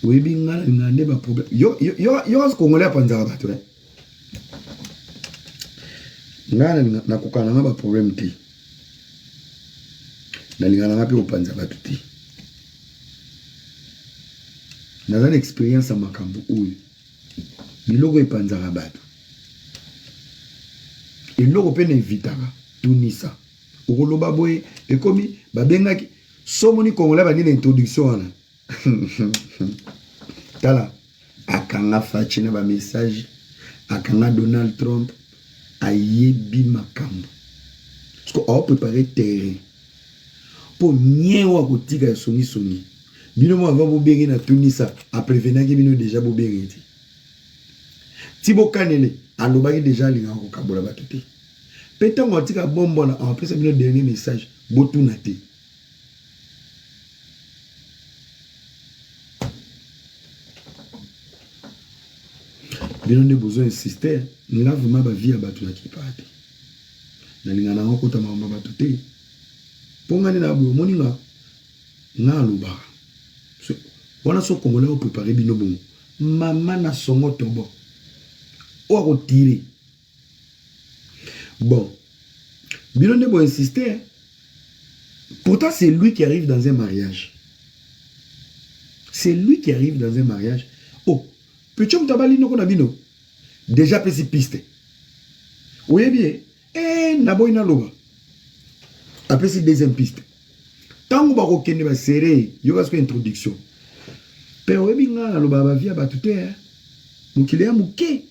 Oui binga ngande ba problème. Yo congolais panza ba to. Ngana na kokana ba problème ti. Na lingana ngapi opanza ba tuti. Dans une expérience à Makambu, oui. Mais l'eau est panzara bateau. Et l'eau est invité Tunisa. Au Lobaboé, et comme Babengaki, Somoni Congolais va dire l'introduction. Tala, Akanga Fachina ba message, Akanga Donald Trump, Ayebi Makambu. Parce qu'on a préparé terrain. Pour nier ou à côté Soni. Bino mo avant bobéri na Tunisa après venir que bino déjà bobéri ti. Ti bokanele alobaki déjà linga ko kabola batuti. Pétan ngotika bombo na après ça bino dernier message botuna te. Bino ne besoin insister, nga vraiment ba vie abatu na kipate. Na linga na ko ta mama batuti. Pongani na bo moninga nga loba. Voilà ce Congolais ont préparé bino bon. Maman na songo tobo. Ou à retirer. Bon. Bino ne bon insister. Pourtant, c'est lui qui arrive dans un mariage. C'est lui qui arrive dans un mariage. Oh, Petit homme tabali no kona bino. Déjà pesi piste. Oye bien, naboy na loba. Apesi deuxième piste. Tango ba kokende ba serré, yo ba introduction. Pero oye bien na loba ba via ba tuté. Mukile ya muke.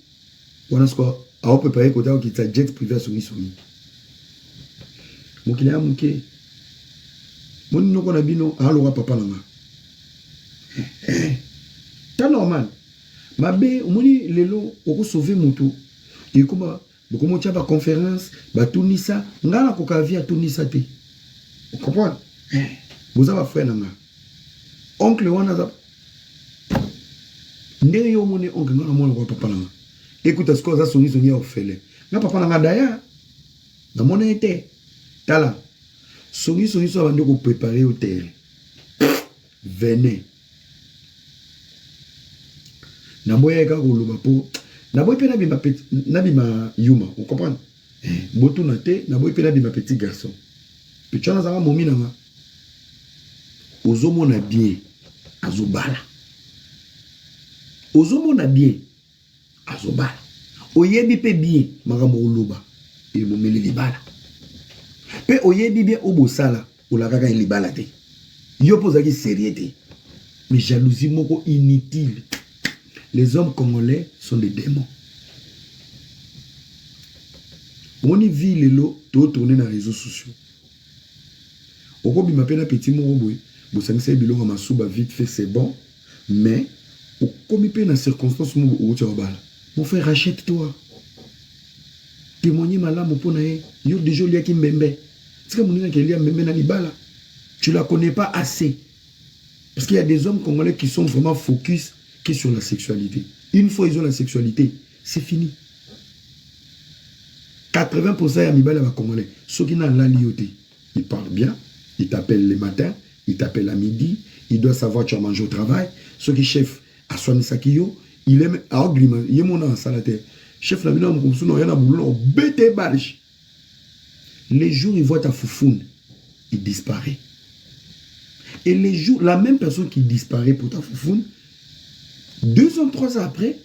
Wana sko a on peut pas écouter au kitsa jet privé sur Missouri. Mukile ya muke. Mon no kona bino aloga papa langa. C'est normal. Mabe, omoni lelo oko sauver mutu. Et comme beaucoup de conférence, ba tunisa, ngala koka via tunisa te. Vous comprenez? Vous avez frère nanga. Oncle wana za. Ndenge yo moni oncle ngala mona ko papa nanga. Écoute ce que ça songi orphelin. Na papa nanga daya. Na mona été. Tala. Songi so bande ko préparer au terre. Venez. Naboya ka koloba po naboy pe na bima yuma, vous comprenez? Botu na te naboy pe na bima petit garçon. Petit na zanga momi nanga. Ozomona bien azobala. Ozomona bien azobala. Oyebi pe bien makambo oloba e bomeli libala. Pe oyebi bien obosala olakaka libala te. Yo pozaki sérieux. Mais jalousie moko inutile. Les hommes congolais sont des démons. On y vit les lots, tout tourner dans les réseaux sociaux. Au cours de ma peine, petit mot, vous savez, bilon ma souba vite fait, c'est bon. Mais, au commis dans les circonstances où tu vas, mon frère, rachète-toi. Témoignez ma lame pour naïe. Yo déjà lié qui mbembe. C'est comme on dit qu'il y a mbembe dans les balles. Tu la connais pas assez. Parce qu'il y a des hommes congolais qui sont vraiment focus sur la sexualité. Une fois ils ont la sexualité, c'est fini. 80% ya mibale ba congolais, ceux qui n'ont la lioté, ils parlent bien, ils t'appellent le matin, ils t'appellent à midi, ils doivent savoir tu as mangé au travail. Ceux qui chef à soigner sakio, il aime à agrima, il est mon en salate. Chef la bina mon souno yana boulot, bête barge. Les jours ils voient ta foufoune, il disparaît. Et les jours, la même personne qui disparaît pour ta foufoune, 2 ans, 3 ans après,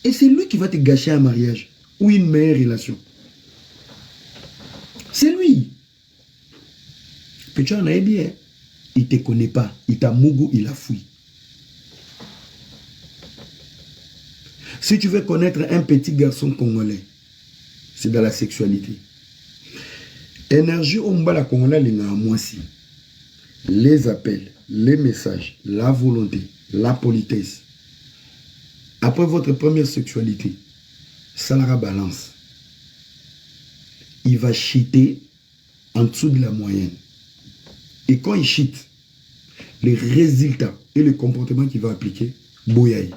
et c'est lui qui va te gâcher un mariage ou une meilleure relation. C'est lui. Petit en a bien, il ne te connaît pas, il t'a mougou, il a fouillé. Si tu veux connaître un petit garçon congolais, c'est dans la sexualité. Énergie au mbala congolais, les appels, les messages, la volonté, la politesse. Après votre première sexualité, ça la balance. Il va cheater en dessous de la moyenne. Et quand il cheat, les résultats et le comportement qu'il va appliquer, boyaï.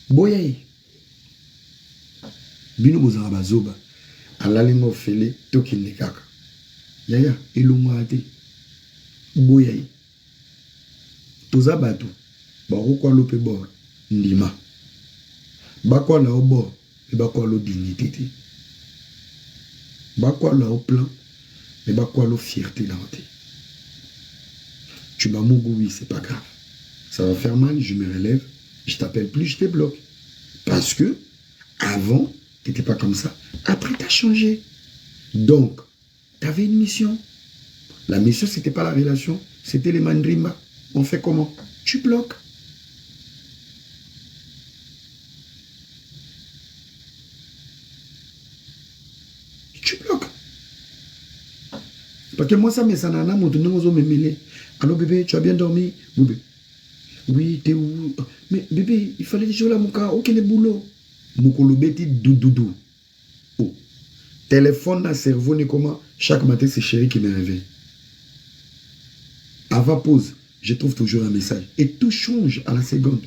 Boyaï. Bino bozanga bazoba. Alalingo fele tokinde kaka. Yaya, elongate. Boyaï. Toza bato. Barokwa lope bord ndima bakwa la au bord et bakwa lo dignité bakwa la au plan et bakwa lo fierté là. Tu m'as mougou, oui, c'est pas grave, ça va faire mal, je me relève, je t'appelle plus, je te bloque parce que avant t'étais pas comme ça, après t'as changé, donc t'avais une mission. La mission c'était pas la relation, c'était les mandrimba. On fait comment? Tu bloques. Tu bloques. Parce que moi, ça me sanana, mon tenant aux hommes mêlés. Allô bébé, tu as bien dormi? Bébé. Oui, t'es où? Mais bébé, il fallait jouer là, mon cas. Ok, le boulot. Moukolo beti doudoudou. Oh. Téléphone dans le cerveau, n'est comment? Chaque matin, c'est chéri qui me réveille. Avant pause, je trouve toujours un message. Et tout change à la seconde.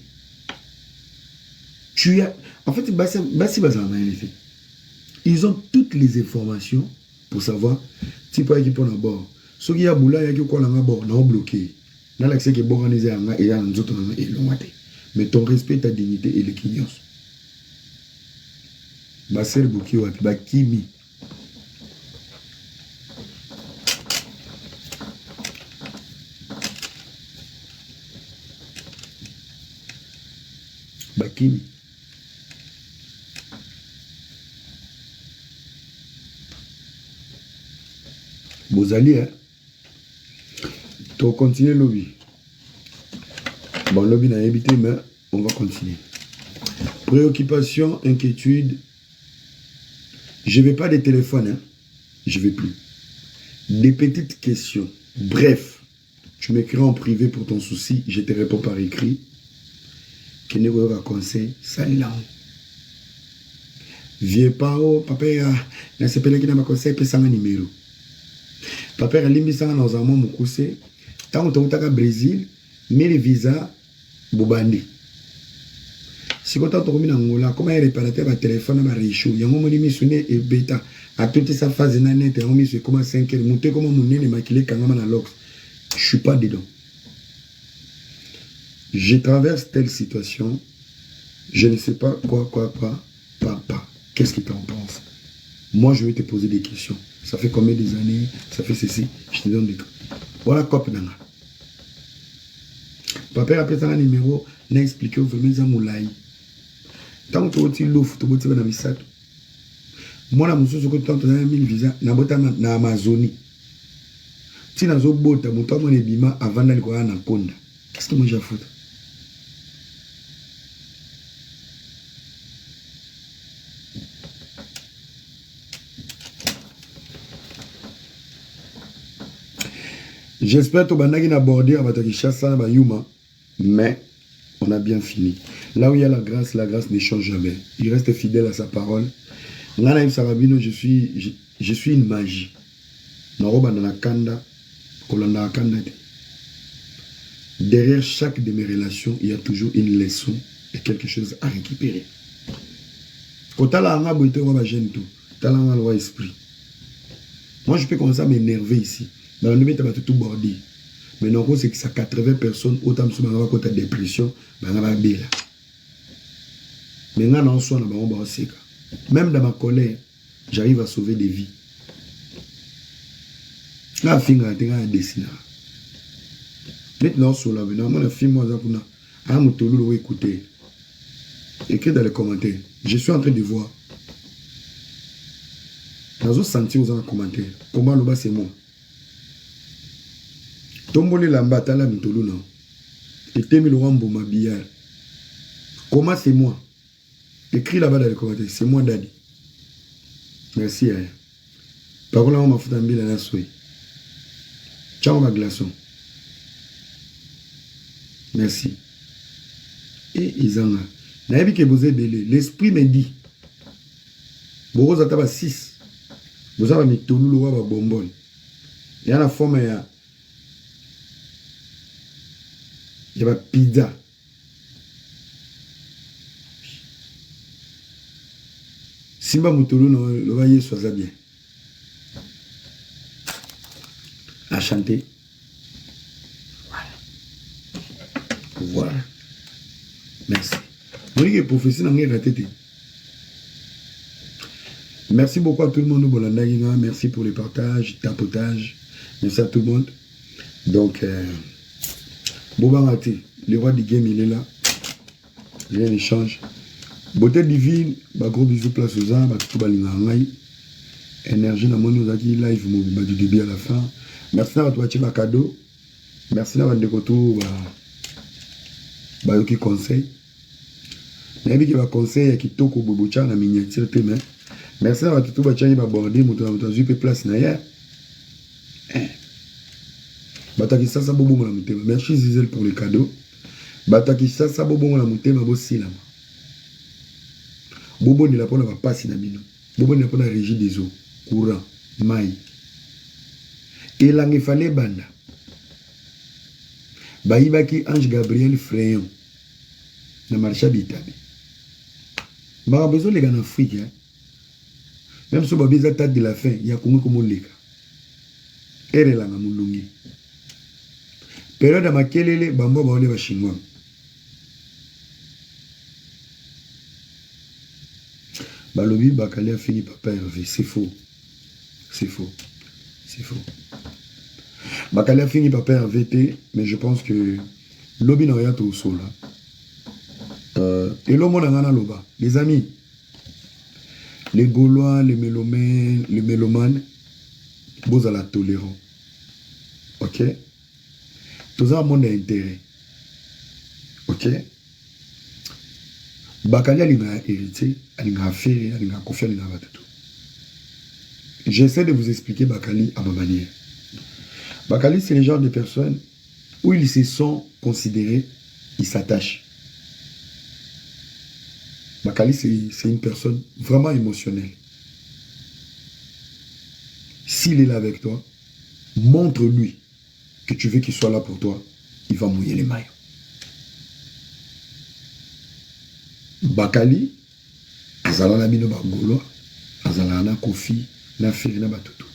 Tu as... En fait, ils ont toutes les informations pour savoir si pas qui prend à bord. Ce qui a boula, il y a qui quoi là bord, non bloqué. Dans l'accès qui est organisé et y a un autre et l'ongaté. Mais ton respect, ta dignité et les quignons. Basel Bouki ou Kimi. Kimi. Bozali, hein? Tu continues le lobby. Bon, le lobby n'a évité, mais on va continuer. Préoccupation, inquiétude. Je ne vais pas des téléphones, hein? Je ne vais plus. Des petites questions. Bref, tu m'écris en privé pour ton souci, je te réponds par écrit. Qui ne veut pas conseil, salut là. Viens pas au papa, n'a pas qui n'a pas conseil, puis ça un numéro. Papa, il limite ça dans un moment où c'est tant que tu es au Brésil, mais les visas, bobandi. Si tu es en Angola, comment il réparateur va téléphone à réchaud, il y a un moment où il et bêta. À toute sa phase de nanette, il y a un moment où il commence à 5 heures, monter comme mon nez maquillé quand même à l'ox. Je ne suis pas dedans. Je traverse telle situation, je ne sais pas pas. Qu'est-ce que tu en penses? Moi, je vais te poser des questions. Ça fait combien des années? Ça fait ceci. Je te donne des trucs. Voilà quoi, Pédanga. Papa a pris un numéro, n'a expliqué vraiment ça moulay. Tant que tu as l'offre, tu as dans le moi, je suis en train de faire 1000 visas na Amazonie. Si tu as un bot, tu as un bima avant d'aller à Konda. Qu'est-ce que moi j'ai foutu? J'espère que tu as abordé Yuma, mais on a bien fini. Là où il y a la grâce ne change jamais. Il reste fidèle à sa parole. Nganaïm Sarabino, je suis une magie. Derrière chaque de mes relations, il y a toujours une leçon et quelque chose à récupérer. Quand tu as esprit. Moi, je peux commencer à m'énerver ici. Dans le numéro, tu vas tout bordé. Mais non, c'est que ça 80 personnes, autant de choses, de dépression, mais même dans ma colère, j'arrive à sauver des vies. Là, je vais dessiner. Maintenant, sur la vie, je suis écouter. Écris dans les commentaires. Je suis en train de voir. Dans un sentier aux commentaires. Comment le bas c'est moi. Tombole lamba tala mitolu na. Et temi le rambo ma billard. Comment c'est moi? Écris là-bas dans les commentaires. C'est moi Daddy. Merci. Par contre, on m'a foutu un billet à la souhait. Ciao ma glaçon. Merci. Et Isanga. Naïbi que vous êtes belé. L'esprit me dit. Vous avez 6. Vous avez mis tout le roi bonbon. Il y a la forme il y a pizza. Simba Moutolou, le voyez, soit bien. À chanter. Voilà. Merci. Merci beaucoup à tout le monde. Merci pour les partages, tapotages. Merci à tout le monde. Donc, Bobangati, le roi du game, il est là. Rien ne change. Beauté divine, gros bisous place aux arbres, tout balingangai. Énergie, na moni aux aki live, du début à la fin. Merci à toi, tu as cadeau. Merci à vous de koto, qui conseil. Nabi qui va conseiller qui toko bobocha na miniature te mais. Merci à tout le monde qui va aborder mon zupe place na hier. Bataki sasa bobo mon mutema. Merci Zizel pour le cadeau. Bataki sasa bobo mon mutema bossila. Bobo ni la pona va passer na bino. Bobo ni la pona régie des eaux, courant, maï. Et là il fallait banda. Baïbaki Ange Gabriel Frayon. Na marché d'Italie. Bah besoin les gars en Afrique hein. Même si babi za date de la fin, il y a comme leka. Ere la mulungi. Période à makelele bambo ba ole ba chinois. Balobi bakali a fini papa Hervé, c'est faux. C'est faux. C'est faux. Bakali a fini papa Hervé, mais je pense que Lobi n'a rien tout au sol là. Et l'homme a loba. Les amis, les Gaulois, les mélomanes, vous allez tolérant. Ok? Tout ça, monde a intérêt. Ok? Bakali a hérité, a fait, a confié, a tout. J'essaie de vous expliquer Bakali à ma manière. Bakali, c'est le genre de personnes où ils se sont considérés, ils s'attachent. Bakali, c'est une personne vraiment émotionnelle. S'il est là avec toi, montre-lui que tu veux qu'il soit là pour toi. Il va mouiller les mailles. Bakali, azala na bino bagolo, azala na kofi, na feri na batutu.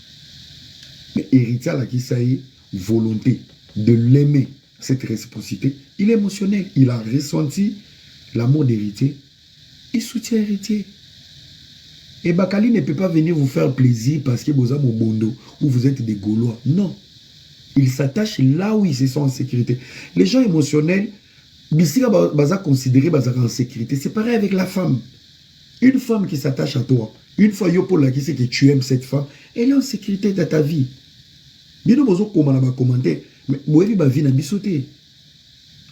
Mais héritier à la qui ça y est, volonté de l'aimer, cette réciprocité, il est émotionnel. Il a ressenti l'amour d'héritier. Il soutient héritier. Et Bakali ne peut pas venir vous faire plaisir parce que vous avez mon bondo ou vous êtes des Gaulois. Non. Il s'attache là où ils se sentent en sécurité. Les gens émotionnels, Bissira baza considéré baza en sécurité. C'est pareil avec la femme. Une femme qui s'attache à toi, une fois yo pour la qui sait que tu aimes cette femme, elle est en sécurité dans ta vie. Bien nous besoin commenter, mais vous avez ma vie n'a bisoté.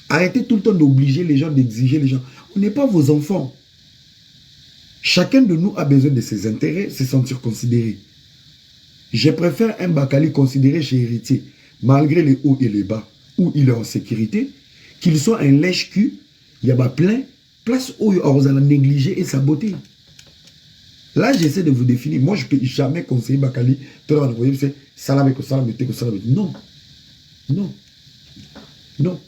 Arrêtez tout le temps d'obliger les gens, d'exiger les gens. On n'est pas vos enfants. Chacun de nous a besoin de ses intérêts, se sentir considéré. Je préfère un Bakali considéré chez héritier, malgré les hauts et les bas, où il est en sécurité, qu'il soit un lèche-cul, il y a plein, place où on a négligé et saboter. Là, j'essaie de vous définir. Moi, je ne peux jamais conseiller Bakali. C'est non. Non. Non.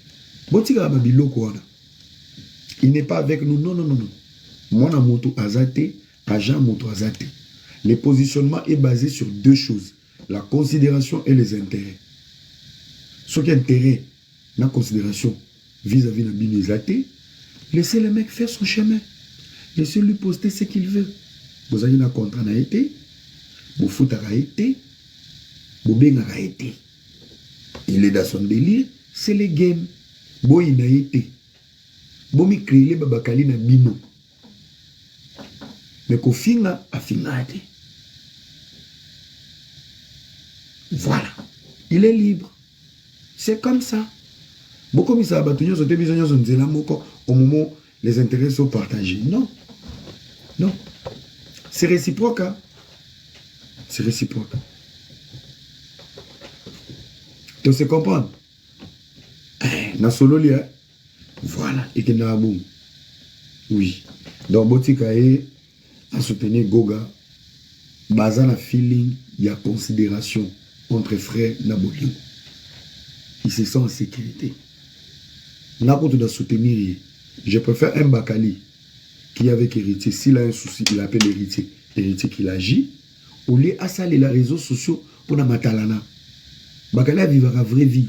Il n'est pas avec nous. Non, non, non, non. Moi, na moto azate, agent moto azate. Le positionnement est basé sur deux choses. La considération et les intérêts. Ce qui est intérêt, la considération vis-à-vis de la binizate, laissez le mec faire son chemin. Laissez lui poster ce qu'il veut. Vous avez un contrat na été, vous foutez à été, vous bien à été. Il est dans son délire, c'est le game. Boy na été. Bon mi créer Bakali na bino. Mais qu'au final, à final, voilà. Il est libre. C'est comme ça. Beaucoup de gens au moment où les intérêts sont partagés. Non. Non. C'est réciproque. Hein? C'est réciproque. Tu sais comprendre? Na solo lia. Voilà. Et que na boum. Oui. Donc, Botikae à soutenir Goga, basant la feeling, il y a considération entre frères Nabolio. Ils se sentent en sécurité. On a compte de soutenir. Je préfère un Bakali qui est avec héritier. S'il a un souci, il appelle héritier. Héritier qui agit. Au lieu à ça, les réseaux sociaux pour la matalana. Bakali vivra la vraie vie.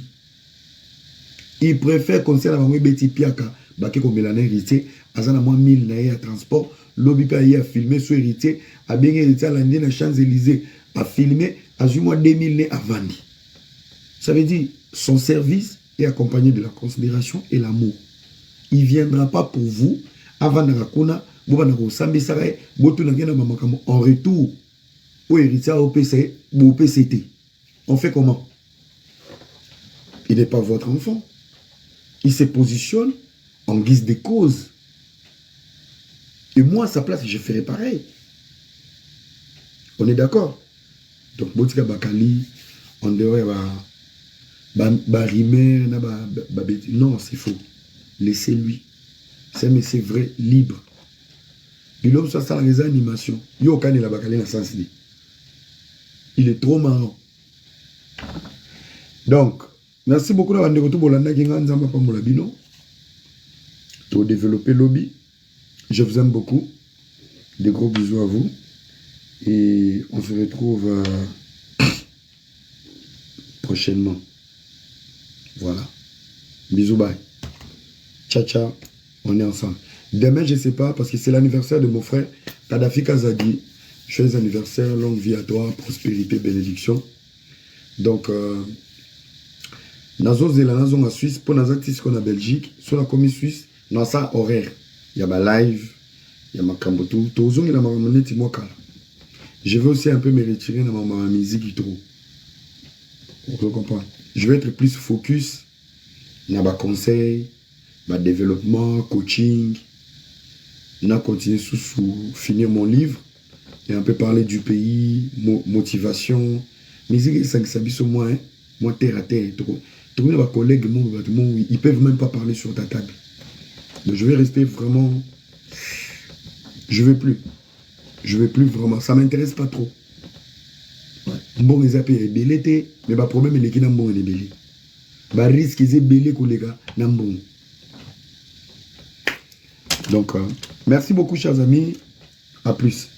Il préfère conseiller la Beti Piaka, Baké comme Mélanie héritier, Azana moins 1000 naïe à transport, lobby a filmé sur héritier, a bien héritier à l'année dans Champs-Élysées, a filmé, a eu moins 2000 nés à vendre. Ça veut dire, son service est accompagné de la considération et l'amour. Il ne viendra pas pour vous, avant de rakuna, en retour, au héritier au PCT. On fait comment? Il n'est pas votre enfant. Il se positionne en guise de cause. Et moi, à sa place, je ferais pareil. On est d'accord? Donc, Botika Bakali, on devrait rimer, non, c'est faux. Laissez-lui. C'est un monsieur vrai, libre. Il a ça sans les animations. Yo, quand il a Bakali, il est trop marrant. Donc, merci beaucoup d'avoir développé lobby. Je vous aime beaucoup. Des gros bisous à vous. Et on se retrouve prochainement. Voilà. Bisous, bye. Ciao, ciao. On est ensemble. Demain, je ne sais pas, parce que c'est l'anniversaire de mon frère Kadhafi Kazadi. Joyeux anniversaire, longue vie à toi, prospérité, bénédiction. Donc, Nazo Zela, Nazo en Suisse, pour Nazo Tisco en Belgique, sur la commune suisse, dans ça horaire. il y a ma live, il y a ma kambotou. Tozong, il a ma monnaie, moi, kala. Je vais aussi un peu me retirer dans ma musique trop. Vous comprenez? Je vais être plus focus dans ma conseil, ma développement, coaching. On a continué sous finir mon livre et un peu parler du pays, motivation. Musique, ça s'habille sur moi, hein? Moi, terre à terre. Trouver mes collègues, ils peuvent même pas parler sur ta table. Donc, je vais rester vraiment. Je vais plus. Je vais plus vraiment. Ça m'intéresse pas trop. Bon, ils appellent belé, mais le problème, c'est qu'il y a un bon belé. Le risque, c'est belé, collègues, n'a bon. Donc, merci beaucoup, chers amis. À plus.